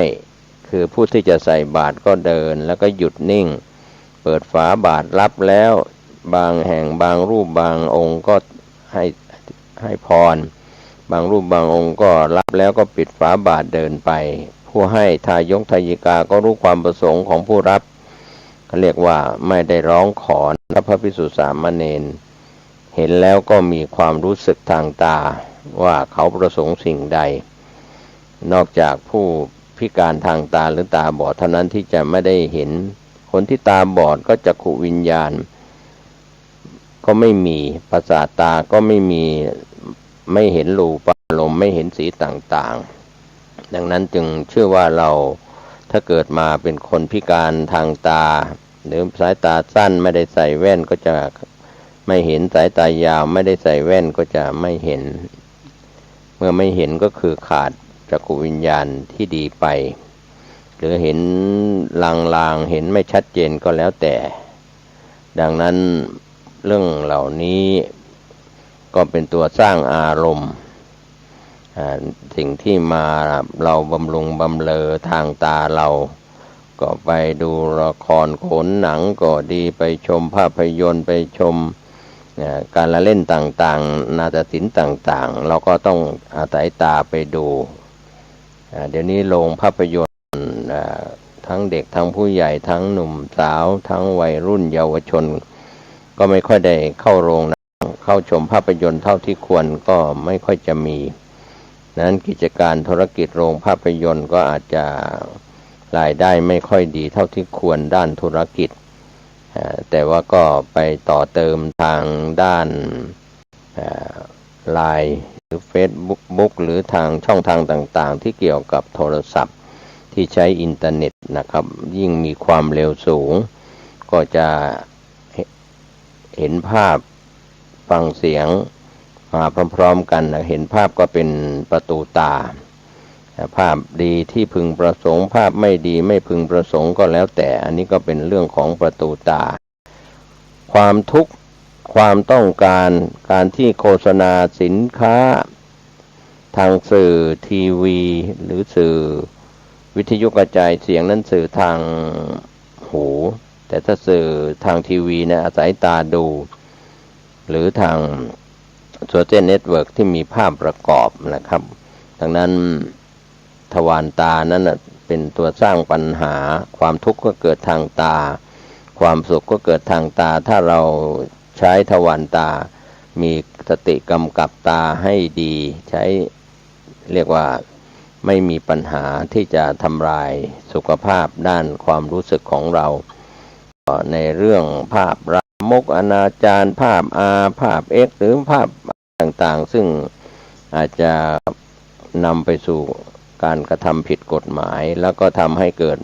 คือผู้ที่จะใส่บาตรก็เดินแล้วก็หยุดนิ่งเปิดฝาบาตรรับแล้วบางแห่งบางรูปบางองค์ก็ให้พรบางรูปบางองค์ก็รับแล้วก็ปิดฝาบาตรเดินไปพ ผู้ให้ทายกทายิกาก็รู้ความประสงค์ของผู้รับเขาเรียกว่าไม่ได้ร้องขอพระภิกษุสามเณรเห็นแล้วก็มีความรู้สึกทางตาว่าเขาประสงค์สิ่งใดนอกจากผู้พิการทางตาหรือตาบอดเท่านั้นที่จะไม่ได้เห็นคนที่ตาบอดก็จักขุวิญญาณก็ไม่มีประสาทตาก็ไม่มีไม่เห็นรูปารมณ์ไม่เห็นสีต่างๆดังนั้นจึงเชื่อว่าเราถ้าเกิดมาเป็นคนพิการทางตาหรือสายตาสั้นไม่ได้ใส่แว่นก็จะไม่เห็นสายตายาวไม่ได้ใส่แว่นก็จะไม่เห็นเมื่อไม่เห็นก็คือขาดจักขุวิญญาณที่ดีไปหรือเห็นลางๆเห็นไม่ชัดเจนก็แล้วแต่ดังนั้นเรื่องเหล่านี้ก็เป็นตัวสร้างอารมณ์สิ่งที่มาเราบำรุงบำเรอทางตาเราก็ไปดูละครโขนหนังก็ดีไปชมภาพยนตร์ไปชมการละเล่นต่างๆนาฏศิลป์ต่างๆเราก็ต้องอาศัยตาไปดูเดี๋ยวนี้โรงภาพยนตร์ทั้งเด็กทั้งผู้ใหญ่ทั้งหนุ่มสาวทั้งวัยรุ่นเยาวชนก็ไม่ค่อยได้เข้าโรงเข้าชมภาพยนตร์เท่าที่ควรก็ไม่ค่อยจะมีนั้นกิจการธุรกิจโรงภาพยนตร์ก็อาจจะรายได้ไม่ค่อยดีเท่าที่ควรด้านธุรกิจแต่ว่าก็ไปต่อเติมทางด้านไลน์หรือเฟซบุ๊กหรือทางช่องทางต่างๆที่เกี่ยวกับโทรศัพท์ที่ใช้อินเทอร์เน็ตนะครับยิ่งมีความเร็วสูงก็จะเห็นภาพฟังเสียงมาพร้อมๆกันเห็นภาพก็เป็นประตูตาภาพดีที่พึงประสงค์ภาพไม่ดีไม่พึงประสงค์ก็แล้วแต่อันนี้ก็เป็นเรื่องของประตูตาความทุกข์ความต้องการการที่โฆษณาสินค้าทางสื่อทีวีหรือสื่อวิทยุกระจายเสียงนั้นสื่อทางหูแต่ถ้าสื่อทางทีวีเนี่ยอาศัยตาดูหรือทางโซเชียลเน็ตเวิร์กที่มีภาพประกอบนะครับดังนั้นทวารตานั้นเป็นตัวสร้างปัญหาความทุกข์ก็เกิดทางตาความสุขก็เกิดทางตาถ้าเราใช้ทวารตามีสติกำกับตาให้ดีใช้เรียกว่าไม่มีปัญหาที่จะทำลายสุขภาพด้านความรู้สึกของเราในเรื่องภาพลามกอนาจารภาพภาพเอ็กหรือภาพต่างๆซึ่งอาจจะนำไปสู่การกระทำผิดกฎหมายแล้วก็ทำให้เกิด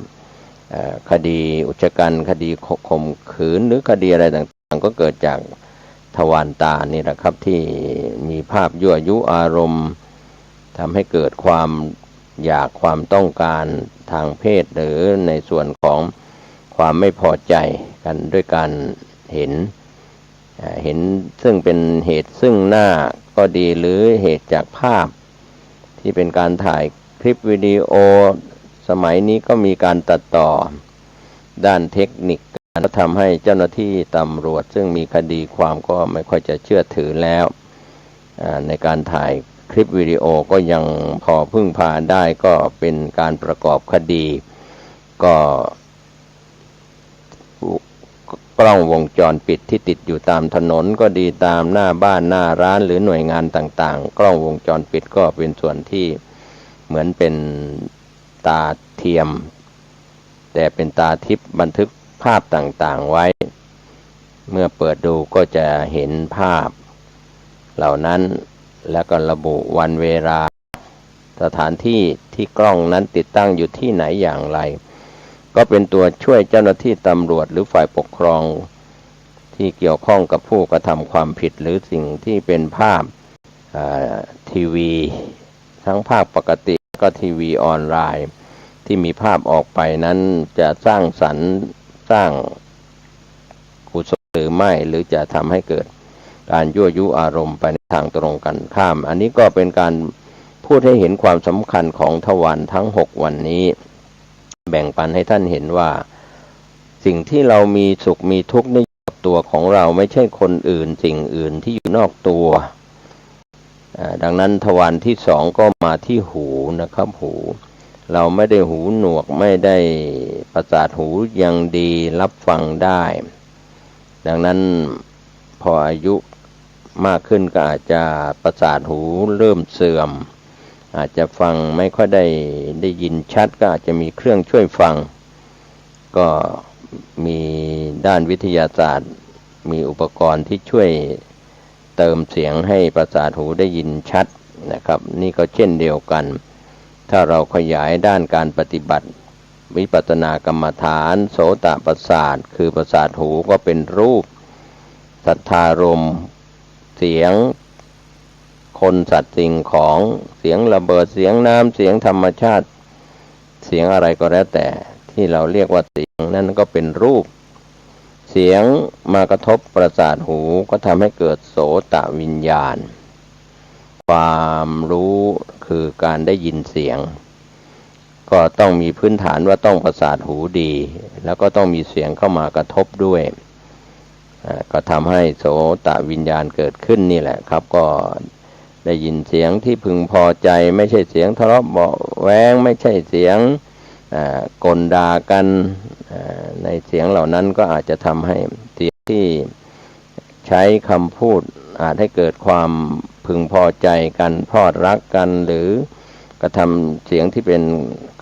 คดีอุกชะกันคดีข่มขืนหรือคดีอะไรต่างๆก็เกิดจากทวารตานี่แหละครับที่มีภาพยั่วยุอารมณ์ทำให้เกิดความอยากความต้องการทางเพศหรือในส่วนของความไม่พอใจกันด้วยการเห็นซึ่งเป็นเหตุซึ่งหน้าก็ดีหรือเหตุจากภาพที่เป็นการถ่ายคลิปวิดีโอสมัยนี้ก็มีการตัดต่อด้านเทคนิคการทำให้เจ้าหน้าที่ตำรวจซึ่งมีคดีความก็ไม่ค่อยจะเชื่อถือแล้วในการถ่ายคลิปวิดีโอก็ยังพอพึ่งพาได้ก็เป็นการประกอบคดีก็กล้องวงจรปิดที่ติดอยู่ตามถนนก็ดีตามหน้าบ้านหน้าร้านหรือหน่วยงานต่างๆกล้องวงจรปิดก็เป็นส่วนที่เหมือนเป็นตาเทียมแต่เป็นตาทิพย์บันทึกภาพต่างๆไว้เมื่อเปิดดูก็จะเห็นภาพเหล่านั้นแล้วก็ระบุวันเวลาสถานที่ที่กล้องนั้นติดตั้งอยู่ที่ไหนอย่างไรก็เป็นตัวช่วยเจ้าหน้าที่ตำรวจหรือฝ่ายปกครองที่เกี่ยวข้องกับผู้กระทำความผิดหรือสิ่งที่เป็นภาพทีวีทั้งภาพปกติก็ทีวีออนไลน์ที่มีภาพออกไปนั้นจะสร้างสรรค์สร้างกุศลหรือไม่หรือจะทำให้เกิดการยั่วยุอารมณ์ไปในทางตรงกันข้ามอันนี้ก็เป็นการพูดให้เห็นความสำคัญของทวารทั้ง6วันนี้แบ่งปันให้ท่านเห็นว่าสิ่งที่เรามีสุขมีทุกข์ในตัวของเราไม่ใช่คนอื่นสิ่งอื่นที่อยู่นอกตัวดังนั้นทวารที่2ก็มาที่หูนะครับหู เราไม่ได้หูหนวกไม่ได้ประสาทหูยังดีรับฟังได้ดังนั้นพออายุมากขึ้นก็อาจจะประสาทหูเริ่มเสื่อมอาจจะฟังไม่ค่อยได้ยินชัดก็อาจจะมีเครื่องช่วยฟังก็มีด้านวิทยาศาสตร์มีอุปกรณ์ที่ช่วยเติมเสียงให้ประสาทหูได้ยินชัดนะครับนี่ก็เช่นเดียวกันถ้าเราขยายด้านการปฏิบัติวิปัสสนากรรมฐานโสตประสาทคือประสาทหูก็เป็นรูปสัทธารมณ์เสียงคนสัตว์สิ่งของเสียงระเบิดเสียงน้ำเสียงธรรมชาติเสียงอะไรก็แล้วแต่ที่เราเรียกว่าเสียงนั่นก็เป็นรูปเสียงมากระทบประสาทหูก็ทำให้เกิดโสตวิญญาณความรู้คือการได้ยินเสียงก็ต้องมีพื้นฐานว่าต้องประสาทหูดีแล้วก็ต้องมีเสียงเข้ามากระทบด้วยก็ทำให้โสตวิญญาณเกิดขึ้นนี่แหละครับก็ได้ยินเสียงที่พึงพอใจไม่ใช่เสียงทะเลาะเบาะแว้งไม่ใช่เสียงกลด่ากันในเสียงเหล่านั้นก็อาจจะทำให้เสียงที่ใช้คำพูดอาจให้เกิดความพึงพอใจกันพลอดรักกันหรือกระทำเสียงที่เป็น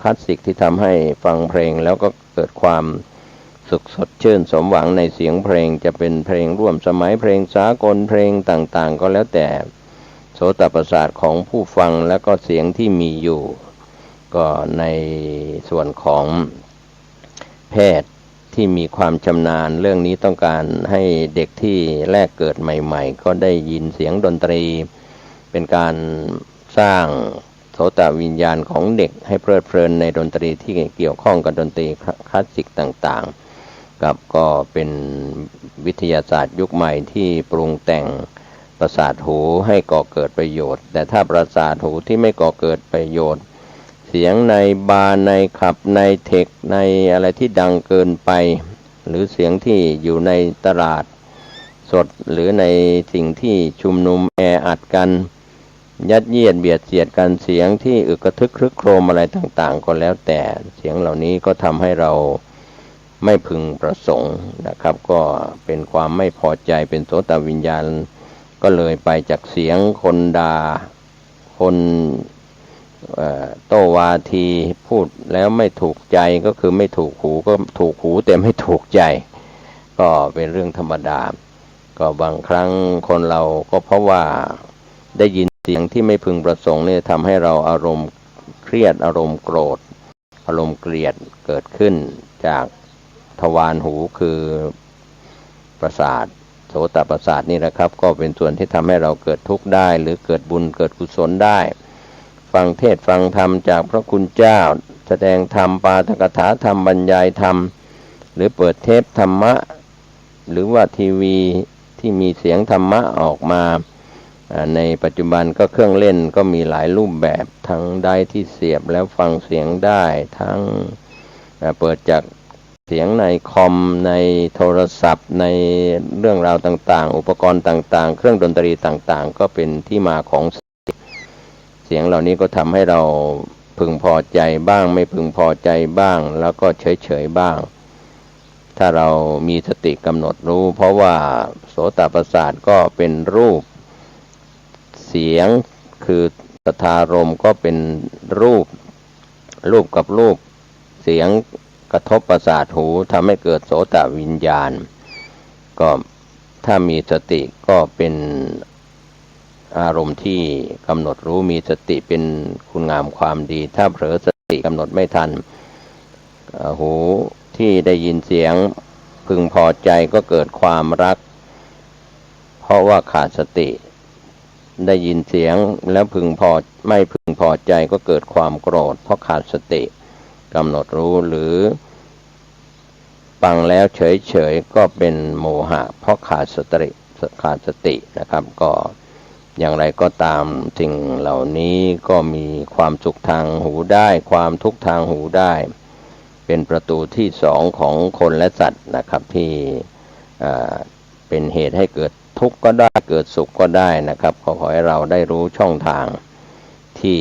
คลาสสิกที่ทำให้ฟังเพลงแล้วก็เกิดความสุขสดชื่นสมหวังในเสียงเพลงจะเป็นเพลงร่วมสมัยเพลงสากลเพลงต่างๆก็แล้วแต่โสตประสาทของผู้ฟังแล้วก็เสียงที่มีอยู่ก็ในส่วนของแพทย์ที่มีความชำนาญเรื่องนี้ต้องการให้เด็กที่แรกเกิดใหม่ๆก็ได้ยินเสียงดนตรีเป็นการสร้างโสตวิญญาณของเด็กให้เพลิดเพลินในดนตรีที่เกี่ยวข้องกับดนตรีคลาสสิกต่างๆกับก็เป็นวิทยาศาสตร์ยุคใหม่ที่ปรุงแต่งประสาทหูให้ก่อเกิดประโยชน์แต่ถ้าประสาทหูที่ไม่ก่อเกิดประโยชน์เสียงในบาร์ในขับในเทคในอะไรที่ดังเกินไปหรือเสียงที่อยู่ในตลาดสดหรือในสิ่งที่ชุมนุมแออัดกันยัดเยียดเบียดเสียดกันเสียงที่อึกกระทึกครึกโครมอะไรต่างๆก็แล้วแต่เสียงเหล่านี้ก็ทำให้เราไม่พึงประสงค์นะครับก็เป็นความไม่พอใจเป็นโสตวิญญาณก็เลยไปจากเสียงคนด่าคนโต้วาทีพูดแล้วไม่ถูกใจก็คือไม่ถูกหูก็ถูกหูแต่ไม่ถูกใจก็เป็นเรื่องธรรมดาก็บางครั้งคนเราก็เพราะว่าได้ยินเสียงที่ไม่พึงประสงค์เนี่ยทำให้เราอารมณ์เครียดอารมณ์โกรธอารมณ์เกลียดเกิดขึ้นจากทวารหูคือประสาทโสตประสาทนี่นะครับก็เป็นส่วนที่ทำให้เราเกิดทุกข์ได้หรือเกิดบุญเกิดกุศลได้ฟังเทศฟังธรรมจากพระคุณเจ้าแสดงธรรมปาฐกถาธรรมบรรยายธรรมหรือเปิดเทปธรรมะหรือว่าทีวีที่มีเสียงธรรมะออกมาในปัจจุบันก็เครื่องเล่นก็มีหลายรูปแบบทั้งได้ที่เสียบแล้วฟังเสียงได้ทั้งเปิดจากเสียงในคอมในโทรศัพท์ในเรื่องราวต่างๆอุปกรณ์ต่างๆเครื่องดนตรีต่างๆก็เป็นที่มาของเสียงเหล่านี้ก็ทำให้เราพึงพอใจบ้างไม่พึงพอใจบ้างแล้วก็เฉยๆบ้างถ้าเรามีสติกำหนดรู้เพราะว่าโสตประสาทก็เป็นรูปเสียงคือสัทธารมณ์ก็เป็นรูปกับรูปเสียงกระทบประสาทหูทำให้เกิดโสตวิญญาณก็ถ้ามีสติก็เป็นอารมณ์ที่กำหนดรู้มีสติเป็นคุณงามความดีถ้าเผลอสติกำหนดไม่ทันหูที่ได้ยินเสียงพึงพอใจก็เกิดความรักเพราะว่าขาดสติได้ยินเสียงแล้วไม่พึงพอใจก็เกิดความโกรธเพราะขาดสติกำหนดรู้หรือฟังแล้วเฉยๆก็เป็นโมหะเพราะขาดสตินะครับก็อย่างไรก็ตามสิ่งเหล่านี้ก็มีความสุขทางหูได้ความทุกข์ทางหูได้เป็นประตูที่สองของคนและสัตว์นะครับที่เป็นเหตุให้เกิดทุกข์ก็ได้เกิดสุขก็ได้นะครับขอให้เราได้รู้ช่องทางที่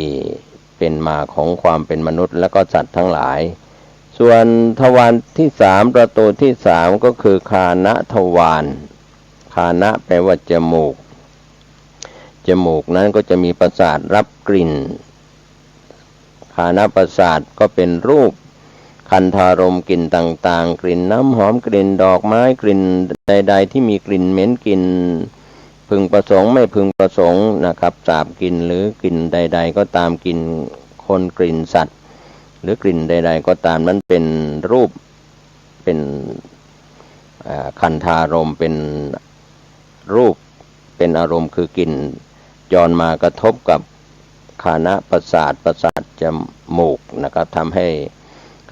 เป็นมาของความเป็นมนุษย์และก็สัตว์ทั้งหลายส่วนทวารที่สามประตูที่สามก็คือคานะทวารคานะแปลว่าจมูกจมูกนั้นก็จะมีประสาทรับกลิ่นคานะประสาทก็เป็นรูปคันธารมณ์กลิ่นต่างๆกลิ่นน้ำหอมกลิ่นดอกไม้กลิ่นใดๆที่มีกลิ่นเหม็นกลิ่นพึงประสงค์ไม่พึงประสงค์นะครับสาบกลิ่นหรือกลิ่นใดๆก็ตามกลิ่นคนกลิ่นสัตว์หรือกลิ่นใดๆก็ตามนั้นเป็นรูปเป็นคันธารมณ์เป็นรูปเป็นอารมณ์คือกลิ่นย้อนมากระทบกับคานะประสาทจมูกนะครับทำให้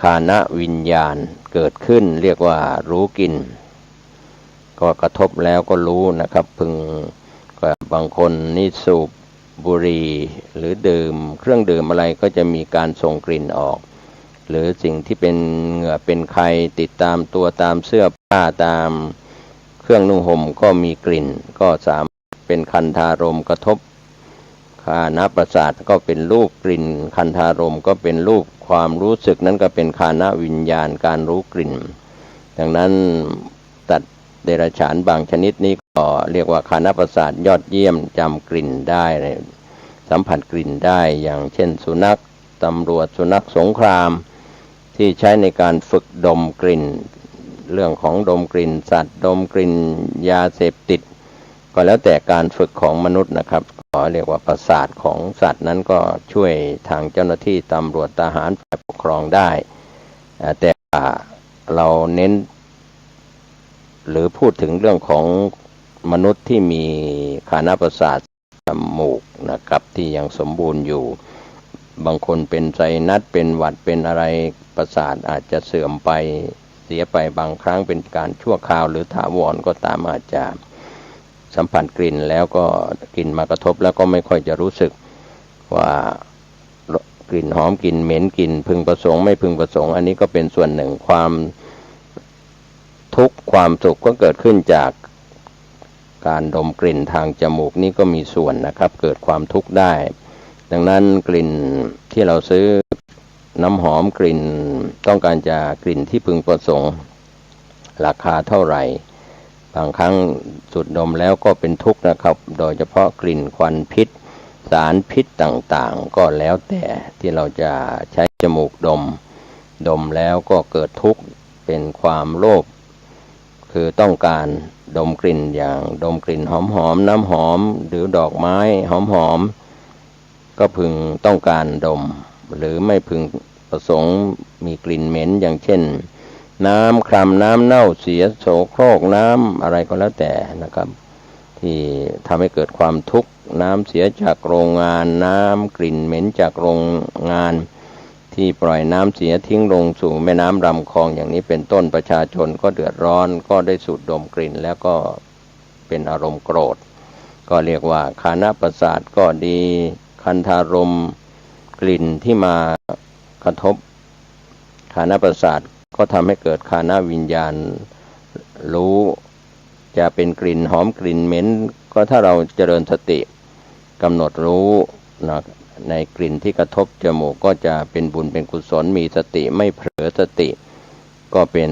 คานะวิญญาณเกิดขึ้นเรียกว่ารู้กลิ่นก็กระทบแล้วก็รู้นะครับพึงบางคนนี่สูบบุหรี่หรือดื่มเครื่องดื่มอะไรก็จะมีการส่งกลิ่นออกหรือสิ่งที่เป็นเหงื่อเป็นไข้ติดตามตัวตามเสื้อผ้าตามเครื่องนุ่งห่มก็มีกลิ่นก็สามารถเป็นคันธารมณ์กระทบคานะประสาทก็เป็นรูปกลิ่นคันธารมณ์ก็เป็นรูปความรู้สึกนั้นก็เป็นคานะวิญญาณการรู้กลิ่นดังนั้นตัดเดรัจฉานบางชนิดนี้ก็เรียกว่าคานะประสาทยอดเยี่ยมจำกลิ่นได้สัมผัสกลิ่นได้อย่างเช่นสุนัขตำรวจสุนัขสงครามที่ใช้ในการฝึกดมกลิ่นเรื่องของดมกลิ่นสัตว์ดมกลิ่นยาเสพติดก็แล้วแต่การฝึกของมนุษย์นะครับก็เรียกว่าประสาทของสัตว์นั้นก็ช่วยทางเจ้าหน้าที่ตำรวจทหารฝ่ายปกครองได้แต่เราเน้นหรือพูดถึงเรื่องของมนุษย์ที่มีคานะประสาทจมูกนะครับที่ยังสมบูรณ์อยู่บางคนเป็นไซนัสเป็นหวัดเป็นอะไรประสาทอาจจะเสื่อมไปเสียไปบางครั้งเป็นการชั่วคราวหรือถาวรก็ตามอาจจะสัมผัสกลิ่นแล้วก็กลิ่นมากระทบแล้วก็ไม่ค่อยจะรู้สึกว่ากลิ่นหอมกลิ่นเหม็นกลิ่นพึงประสงค์ไม่พึงประสงค์อันนี้ก็เป็นส่วนหนึ่งความทุกข์ความสุขก็เกิดขึ้นจากการดมกลิ่นทางจมูกนี่ก็มีส่วนนะครับเกิดความทุกข์ได้ดังนั้นกลิ่นที่เราซื้อน้ำหอมกลิ่นต้องการจะกลิ่นที่พึงประสงค์ราคาเท่าไหร่บางครั้งสูดดมแล้วก็เป็นทุกข์นะครับโดยเฉพาะกลิ่นควันพิษสารพิษต่างๆก็แล้วแต่ที่เราจะใช้จมูกดมแล้วก็เกิดทุกข์เป็นความโลภคือต้องการดมกลิ่นอย่างดมกลิ่นหอมๆน้ำหอมหรือดอกไม้หอมๆก็พึงต้องการดมหรือไม่พึงประสงค์มีกลิ่นเหม็นอย่างเช่นน้ำคร่ำน้ำเน่าเสียโสโครกน้ำอะไรก็แล้วแต่นะครับที่ทำให้เกิดความทุกข์น้ำเสียจากโรงงานน้ำกลิ่นเหม็นจากโรงงานที่ปล่อยน้ำเสียทิ้งลงสู่แม่น้ำลำคลองอย่างนี้เป็นต้นประชาชนก็เดือดร้อนก็ได้สูดดมกลิ่นแล้วก็เป็นอารมณ์โกรธก็เรียกว่าคานะประสาทก็ดีคันธารมณ์กลิ่นที่มากระทบคานะประสาทก็ทำให้เกิดคานะวิญญาณรู้จะเป็นกลิ่นหอมกลิ่นเหม็นก็ถ้าเราเจริญสติกำหนดรู้นะในกลิ่นที่กระทบจมูกก็จะเป็นบุญเป็นกุศลมีสติไม่เผลอสติก็เป็น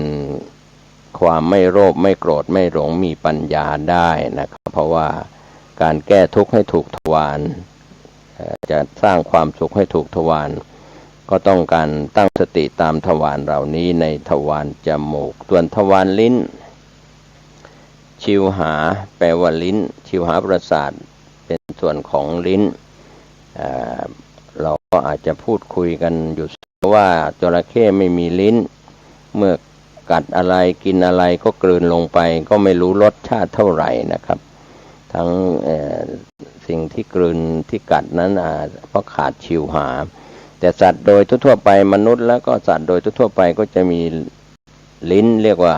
ความไม่โลภไม่โกรธไม่หลงมีปัญญาได้นะครับเพราะว่าการแก้ทุกข์ให้ถูกทวารจะสร้างความสุขให้ถูกทวารก็ต้องการตั้งสติตามทวารเหล่านี้ในทวารจมูกส่วนทวารลิ้นชิวหาแปลว่าลิ้นชิวหาประสาทเป็นส่วนของลิ้นเราก็อาจจะพูดคุยกันอยู่ว่าจระเข้ไม่มีลิ้นเมื่อกัดอะไรกินอะไรก็กลืนลงไปก็ไม่รู้รสชาติเท่าไหร่นะครับทั้งสิ่งที่กลืนที่กัดนั้นเพราะขาดชิวหาแต่สัตว์โดยทั่วไปมนุษย์แล้วก็สัตว์โดยทั่วไปก็จะมีลิ้นเรียกว่า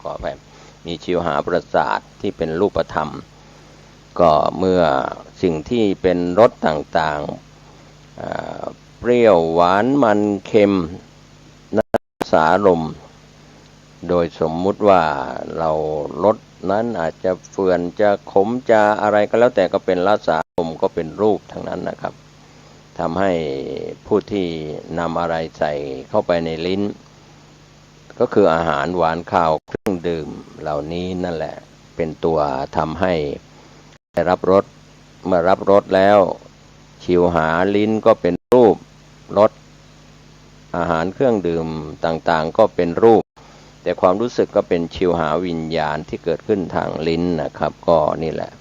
ขอไปมีชิวหาประสาทที่เป็นรูปธรรมก็เมื่อสิ่งที่เป็นรสต่างๆเปรี้ยวหวานมันเค็มสารมโดยสมมุติว่าเรารสนั้นอาจจะเฟื่อนจะขมจะอะไรก็แล้วแต่ก็เป็นรส มก็เป็นรูปทั้งนั้นนะครับทำให้ผู้ที่นำอะไรใส่เข้าไปในลิ้นก็คืออาหารหวานข้าวเครื่องดื่มเหล่านี้นั่นแหละเป็นตัวทำให้ได้รับรสเมื่อรับรสแล้วชิวหาลิ้นก็เป็นรูปรสอาหารเครื่องดื่มต่างๆก็เป็นรูปแต่ความรู้สึกก็เป็นชิวหาวิญญาณที่เกิดขึ้นทางลิ้นนะครับก็นี่แหละ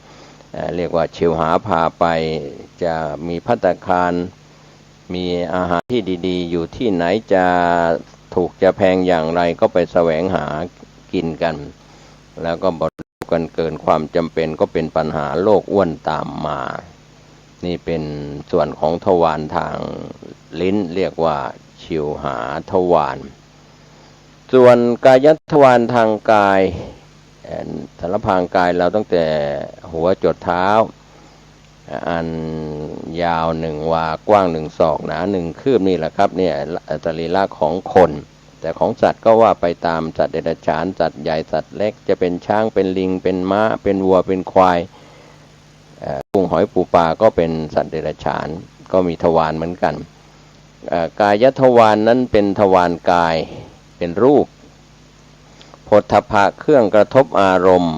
เรียกว่าชิวหาพาไปจะมีภัตตาคารมีอาหารที่ดีๆอยู่ที่ไหนจะถูกจะแพงอย่างไรก็ไปแสวงหากินกันแล้วก็บริโภคกันเกินความจำเป็นก็เป็นปัญหาโรคอ้วนตามมานี่เป็นส่วนของทวารทางลิ้นเรียกว่าชิวหาทวารส่วนกายทวารทางกายสารพางกายเราตั้งแต่หัวจดเท้าอันยาว1 วากว้าง1 ศอกหนา1 คืบนี่แหละครับเนี่ยสรีระของคนแต่ของสัตว์ก็ว่าไปตามสัตว์เดรัจฉานสัตว์ใหญ่สัตว์เล็กจะเป็นช้างเป็นลิงเป็นม้าเป็นวัวเป็นควายกุ้งหอยปูปลาก็เป็นสัตว์เดรัจฉานก็มีทวารเหมือนกันกายทวารนั้นเป็นทวารกายเป็นรูปโผฏฐัพพะเครื่องกระทบอารมณ์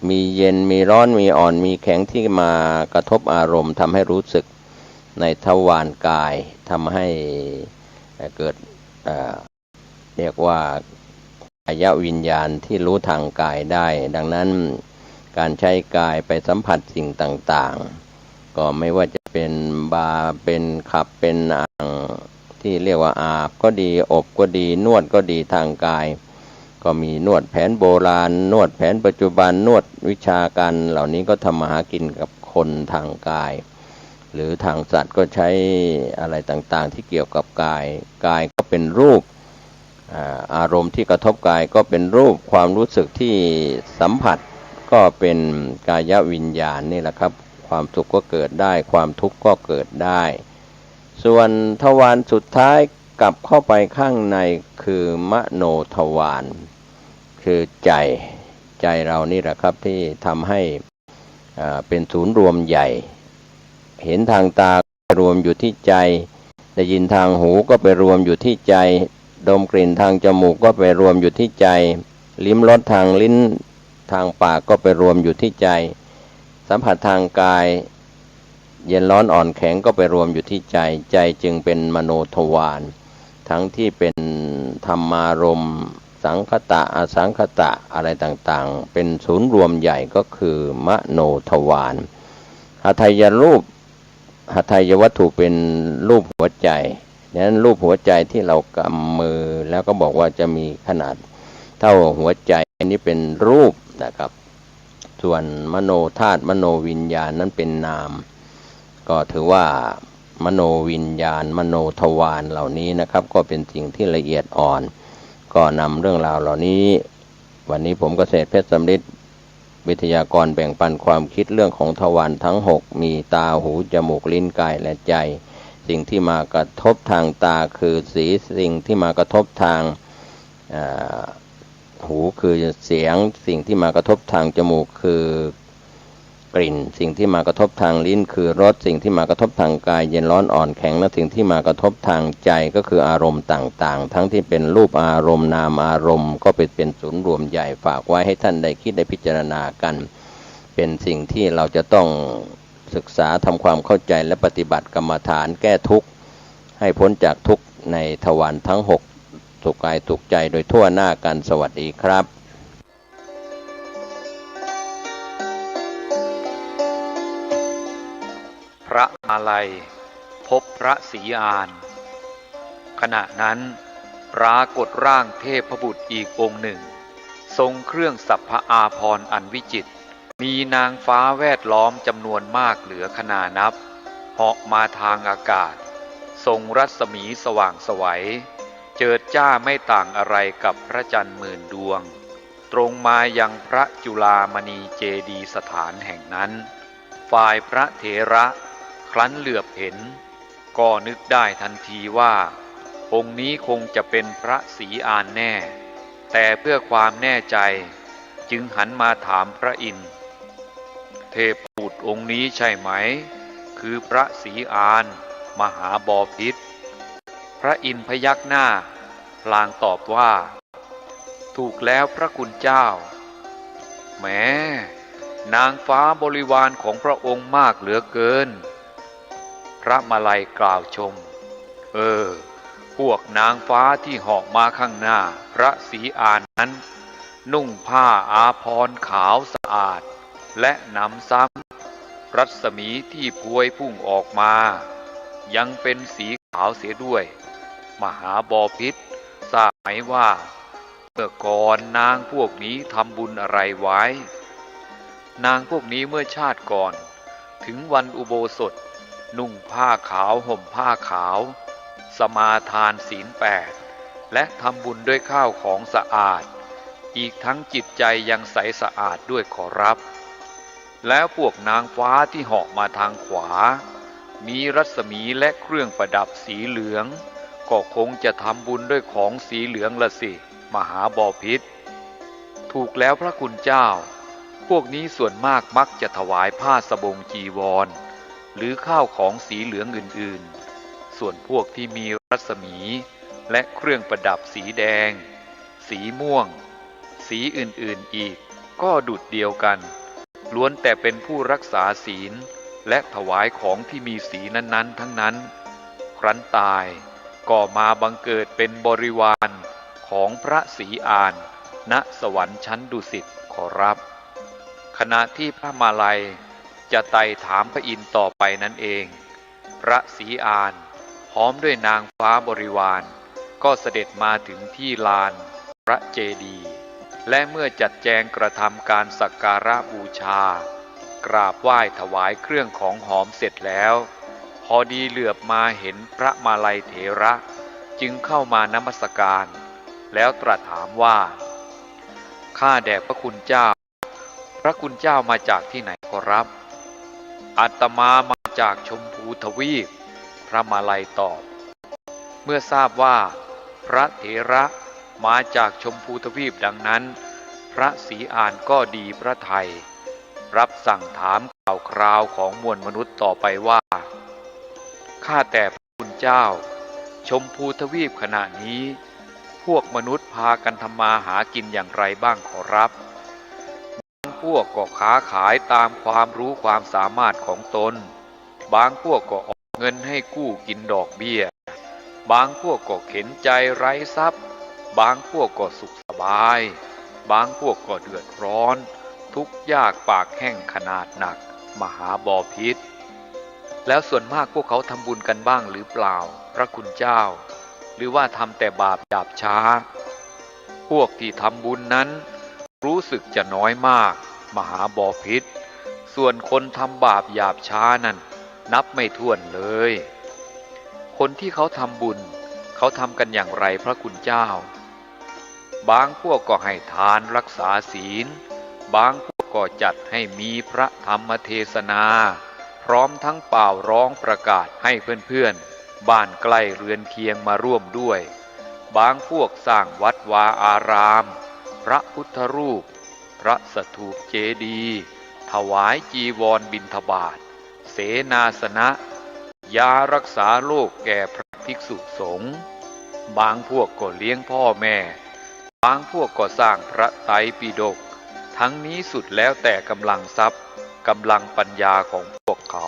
มีเย็นมีร้อนมีอ่อนมีแข็งที่มากระทบอารมณ์ทำให้รู้สึกในทวารกายทำให้เกิดเรียกว่ากายวิญญาณที่รู้ทางกายได้ดังนั้นการใช้กายไปสัมผัสสิ่งต่างๆก็ไม่ว่าจะเป็นบาร์เป็นขับเป็นอ่างที่เรียกว่าอาบก็ดีอบก็ดีนวดก็ดีทางกายก็มีนวดแผนโบราณนวดแผนปัจจุบันนวดวิชาการเหล่านี้ก็ทำมาหากินกับคนทางกายหรือทางสัตว์ก็ใช้อะไรต่างๆที่เกี่ยวกับกายกายก็เป็นรูปอารมณ์ที่กระทบกายก็เป็นรูปความรู้สึกที่สัมผัสก็เป็นกายวิญญาณนี่แหละครับความสุขก็เกิดได้ความทุกข์ก็เกิดได้ส่วนทวารสุดท้ายกลับเข้าไปข้างในคือมโนทวารคือใจเรานี่แหละครับที่ทำให้เป็นศูนย์รวมใหญ่เห็นทางตารวมอยู่ที่ใจได้ยินทางหูก็ไปรวมอยู่ที่ใจดมกลิ่นทางจมูกก็ไปรวมอยู่ที่ใจลิ้มรสทางลิ้นทางปากก็ไปรวมอยู่ที่ใจสัมผัสทางกายเย็นร้อนอ่อนแข็งก็ไปรวมอยู่ที่ใจจึงเป็นมโนทวารทั้งที่เป็นธรรมารมณ์สังคตะอสังคตะอะไรต่างๆเป็นศูนย์รวมใหญ่ก็คือมโนทวารหทัยรูปหทัยวัตถุเป็นรูปหัวใจดังนั้นรูปหัวใจที่เรากำมือแล้วก็บอกว่าจะมีขนาดเท่าหัวใจนี้เป็นรูปนะครับส่วนมโนธาตุมโนวิญญาณนั้นเป็นนามก็ถือว่ามโนวิญญาณมโนทวารเหล่านี้นะครับก็เป็นสิ่งที่ละเอียดอ่อนก็นำเรื่องราวเหล่านี้วันนี้ผมเกษตรเพชรสำริดวิทยากรแบ่งปันความคิดเรื่องของทวารทั้ง6มีตาหูจมูกลิ้นกายและใจสิ่งที่มากระทบทางตาคือสีสิ่งที่มากระทบทางหูคือเสียงสิ่งที่มากระทบทางจมูกคือกลิ่นสิ่งที่มากระทบทางลิ้นคือรสสิ่งที่มากระทบทางกายเย็นร้อนอ่อนแข็งและสิ่งที่มากระทบทางใจก็คืออารมณ์ต่างๆทั้งที่เป็นรูปอารมณ์นามอารมณ์ก็เป็นศูนย์รวมใหญ่ฝากไว้ให้ท่านได้คิดได้พิจารณากันเป็นสิ่งที่เราจะต้องศึกษาทำความเข้าใจและปฏิบัติกรรมฐานแก้ทุกข์ให้พ้นจากทุกข์ในทวารทั้ง6สุขกายสุขใจโดยทั่วหน้ากันสวัสดีครับพระมาลัยพบพระศรีอานขณะนั้นปรากฏร่างเทพบุตรอีกองค์หนึ่งทรงเครื่องสัพพอาภรณ์อันวิจิตรมีนางฟ้าแวดล้อมจำนวนมากเหลือขนานับเหาะมาทางอากาศทรงรัศมีสว่างไสวเจิดจ้าไม่ต่างอะไรกับพระจันทร์หมื่นดวงตรงมายังพระจุฬามณีเจดีย์สถานแห่งนั้นฝ่ายพระเถระครั้นเหลือบเห็นก็นึกได้ทันทีว่าองค์นี้คงจะเป็นพระศรีอานแน่แต่เพื่อความแน่ใจจึงหันมาถามพระอินทร์เทพบุตร ตรองค์นี้ใช่ไหมคือพระศรีอาน มหาบพิตรพระอินทร์พยักหน้าพลางตอบว่าถูกแล้วพระคุณเจ้าแหมนางฟ้าบริวารของพระองค์มากเหลือเกินพระมาลัยกล่าวชมพวกนางฟ้าที่เหาะมาข้างหน้าพระศรีอานนั้นนุ่งผ้าอาภรณ์ขาวสะอาดและหนำซ้ำรัศมีที่พวยพุ่งออกมายังเป็นสีขาวเสียด้วยมหาบพิตรทราบไหมว่าเมื่อก่อนนางพวกนี้ทำบุญอะไรไว้นางพวกนี้เมื่อชาติก่อนถึงวันอุโบสถนุ่งผ้าขาวห่มผ้าขาวสมาทานศีล8และทำบุญด้วยข้าวของสะอาดอีกทั้งจิตใจยังใสสะอาดด้วยขอรับแล้วพวกนางฟ้าที่เหาะมาทางขวามีรัศมีและเครื่องประดับสีเหลืองก็คงจะทำบุญด้วยของสีเหลืองละสิมหาบพิตรถูกแล้วพระคุณเจ้าพวกนี้ส่วนมากมักจะถวายผ้าสบงจีวรหรือข้าวของสีเหลืองอื่นๆส่วนพวกที่มีรัศมีและเครื่องประดับสีแดงสีม่วงสีอื่นๆอีกก็ดุจเดียวกันล้วนแต่เป็นผู้รักษาศีลและถวายของที่มีสีนั้นๆทั้งนั้นครั้นตายก็มาบังเกิดเป็นบริวารของพระศรีอานณสวรรค์ชั้นดุสิตขอรับขณะที่พระมาลัยจะไต่ถามพระอินทร์ต่อไปนั่นเองพระศรีอานพร้อมด้วยนางฟ้าบริวารก็เสด็จมาถึงที่ลานพระเจดีย์และเมื่อจัดแจงกระทำการสักการะบูชากราบไหว้ถวายเครื่องของหอมเสร็จแล้วพอดีเหลือบมาเห็นพระมาลัยเถระจึงเข้ามานมัสการแล้วตรัสถามว่าข้าแด่พระคุณเจ้าพระคุณเจ้ามาจากที่ไหนขอรับอาตมามาจากชมพูทวีปพระมาลัยตอบเมื่อทราบว่าพระเถระมาจากชมพูทวีปดังนั้นพระศรีอานก็ดีพระทัยรับสั่งถามข่าวคราวของมวลมนุษย์ต่อไปว่าข้าแต่พระคุณเจ้าชมพูทวีปขณะนี้พวกมนุษย์พากันทำมาหากินอย่างไรบ้างขอรับบางพวกก็ค้าขายตามความรู้ความสามารถของตนบางพวกก็ออกเงินให้กู้กินดอกเบี้ยบางพวกก็เข็นใจไร้ทรัพย์บางพวกก็สุขสบายบางพวกก็เดือดร้อนทุกข์ยากปากแห้งขนาดหนักมหาบพิตรแล้วส่วนมากพวกเขาทำบุญกันบ้างหรือเปล่าพระคุณเจ้าหรือว่าทำแต่บาปหยาบช้าพวกที่ทำบุญนั้นรู้สึกจะน้อยมากมหาบพิตรส่วนคนทำบาปหยาบช้านั้นนับไม่ถ้วนเลยคนที่เขาทำบุญเขาทำกันอย่างไรพระคุณเจ้าบางพวกก็ให้ทานรักษาศีลบางพวกก็จัดให้มีพระธรรมเทศนาพร้อมทั้งเป่าร้องประกาศให้เพื่อนๆบ้านใกล้เรือนเคียงมาร่วมด้วยบางพวกสร้างวัดวาอารามพระพุทธรูปพระสถูปเจดีย์ถวายจีวรบิณฑบาตเสนาสนะยารักษาโรคแก่พระภิกษุสงฆ์บางพวกก็เลี้ยงพ่อแม่บางพวกก็สร้างพระไตรปิฎกทั้งนี้สุดแล้วแต่กำลังทรัพย์กำลังปัญญาของพวกเขา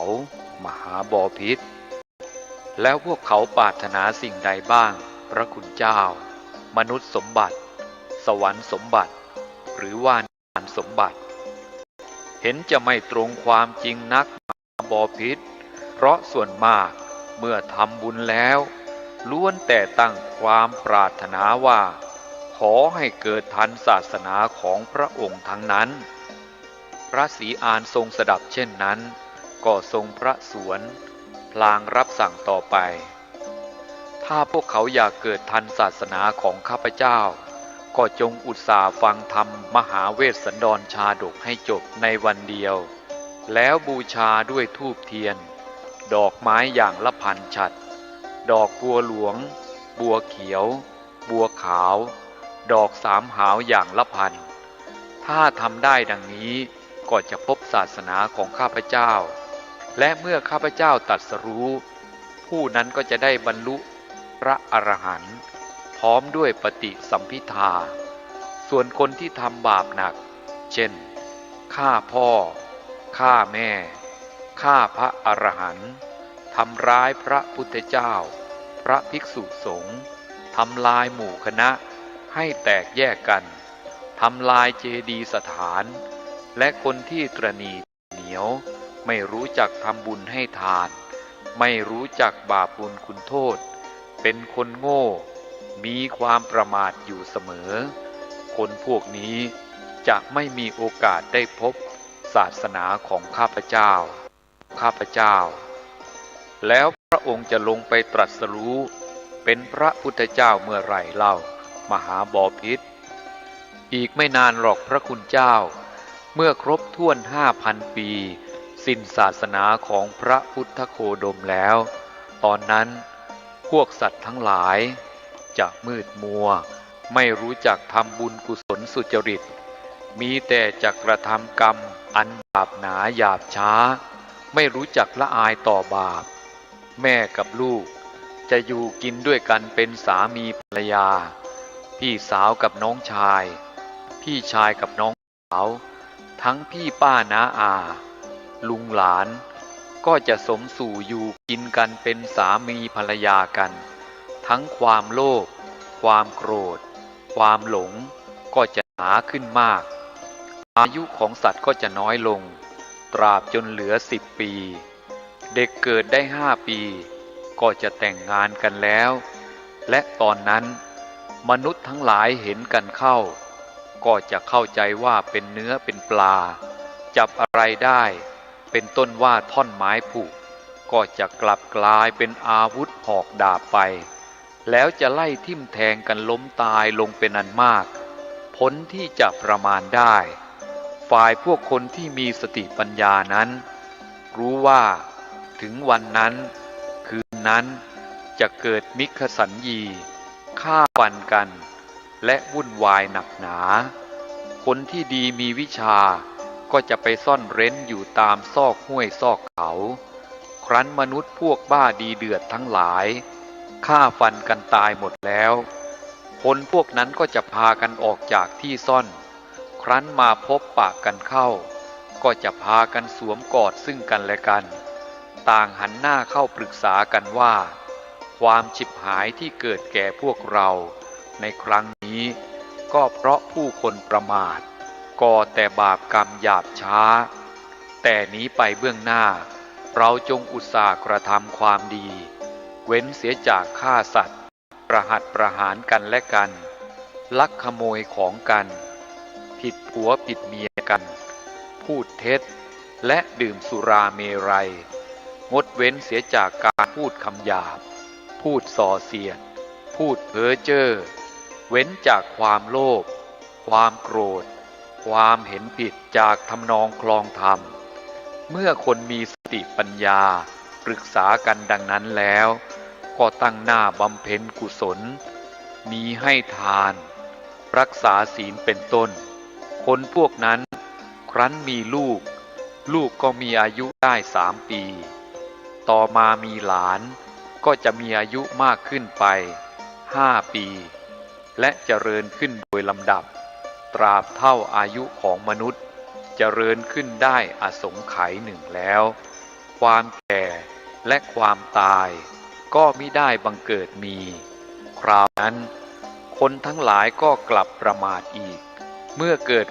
มหาบพิตรแล้วพวกเขาปรารถนาสิ่งใดบ้างพระคุณเจ้ามนุษย์สมบัติสวรรค์สมบัติหรือว่านิพพานสมบัติเห็นจะไม่ตรงความจริงนักมหาบพิตรเพราะส่วนมากเมื่อทำบุญแล้วล้วนแต่ตั้งความปรารถนาว่าขอให้เกิดทันศาสนาของพระองค์ทั้งนั้นพระศรีอานทรงสดับเช่นนั้นก็ทรงพระสวนพลางรับสั่งต่อไปถ้าพวกเขาอยากเกิดทันศาสนาของข้าพเจ้าก็จงอุตส่าห์ฟังธรรมมหาเวสสันดรชาดกให้จบในวันเดียวแล้วบูชาด้วยธูปเทียนดอกไม้อย่างละพันฉัตรดอกบัวหลวงบัวเขียวบัวขาวดอกสามหาวอย่างละพันถ้าทำได้ดังนี้ ก็จะพบศาสนาของข้าพเจ้าและเมื่อข้าพเจ้าตรัสรู้ผู้นั้นก็จะได้บรรลุพระอรหันต์พร้อมด้วยปฏิสัมภิทาส่วนคนที่ทำบาปหนักเช่นฆ่าพ่อฆ่าแม่ฆ่าพระอรหันต์ทำร้ายพระพุทธเจ้าพระภิกษุสงฆ์ทำลายหมู่คณะให้แตกแยกกันทำลายเจดีย์สถานและคนที่ตระหนี่เหนียวไม่รู้จักทำบุญให้ทานไม่รู้จักบาปบุญคุณโทษเป็นคนโง่มีความประมาทอยู่เสมอคนพวกนี้จะไม่มีโอกาสได้พบศาสนาของข้าพเจ้าแล้วพระองค์จะลงไปตรัสรู้เป็นพระพุทธเจ้าเมื่อไหร่เล่ามหาบพิตรอีกไม่นานหรอกพระคุณเจ้าเมื่อครบถ้วน 5,000 ปีสิ้นศาสนาของพระพุทธโคดมแล้วตอนนั้นพวกสัตว์ทั้งหลายจะมืดมัวไม่รู้จักทำบุญกุศลสุจริตมีแต่จะกระทำกรรมอันบาปหนาหยาบช้าไม่รู้จักละอายต่อบาปแม่กับลูกจะอยู่กินด้วยกันเป็นสามีภรรยาพี่สาวกับน้องชายพี่ชายกับน้องสาวทั้งพี่ป้าน้าอาลุงหลานก็จะสมสู่อยู่กินกันเป็นสามีภรรยากันทั้งความโลภความโกรธความหลงก็จะหนาขึ้นมากอายุของสัตว์ก็จะน้อยลงตราบจนเหลือ10 ปีเด็กเกิดได้5 ปีก็จะแต่งงานกันแล้วและตอนนั้นมนุษย์ทั้งหลายเห็นกันเข้าก็จะเข้าใจว่าเป็นเนื้อเป็นปลาจับอะไรได้เป็นต้นว่าท่อนไม้ผุก็จะกลับกลายเป็นอาวุธหอกดาบไปแล้วจะไล่ทิ่มแทงกันล้มตายลงเป็นอันมากพ้นที่จะประมาณได้ฝ่ายพวกคนที่มีสติปัญญานั้นรู้ว่าถึงวันนั้นคืนนั้นจะเกิดมิคสัญญีฆ่าฟันกันและวุ่นวายหนักหนาคนที่ดีมีวิชาก็จะไปซ่อนเร้นอยู่ตามซอกห้วยซอกเขาครั้นมนุษย์พวกบ้าดีเดือดทั้งหลายฆ่าฟันกันตายหมดแล้วคนพวกนั้นก็จะพากันออกจากที่ซ่อนครั้นมาพบปะกันเข้าก็จะพากันสวมกอดซึ่งกันและกันต่างหันหน้าเข้าปรึกษากันว่าความฉิบหายที่เกิดแก่พวกเราในครั้งนี้ก็เพราะผู้คนประมาทก่อแต่บาปกรรมหยาบช้าแต่นี้ไปเบื้องหน้าเราจงอุตส่าห์กระทำความดีเว้นเสียจากฆ่าสัตว์ประหัตประหารกันและกันลักขโมยของกันผิดผัวผิดเมียกันพูดเท็จและดื่มสุราเมรัยงดเว้นเสียจากการพูดคำหยาบพูดส่อเสียดพูดเพ้อเจ้อเว้นจากความโลภความโกรธความเห็นผิดจากทำนองคลองธรรมเมื่อคนมีสติปัญญาปรึกษากันดังนั้นแล้วก็ตั้งหน้าบำเพ็ญกุศลมีให้ทานรักษาศีลเป็นต้นคนพวกนั้นครั้นมีลูกก็มีอายุได้3 ปีต่อมามีหลานก็จะมีอายุมากขึ้นไป5 ปีและเจริญขึ้นโดยลำดับตราบเท่าอายุของมนุษย์เจริญขึ้นได้อสงไขยหนึ่งแล้วความแก่และความตายก็มิได้บังเกิดมีคราวนั้นคนทั้งหลายก็กลับประมาทอีกเมื่อเกิด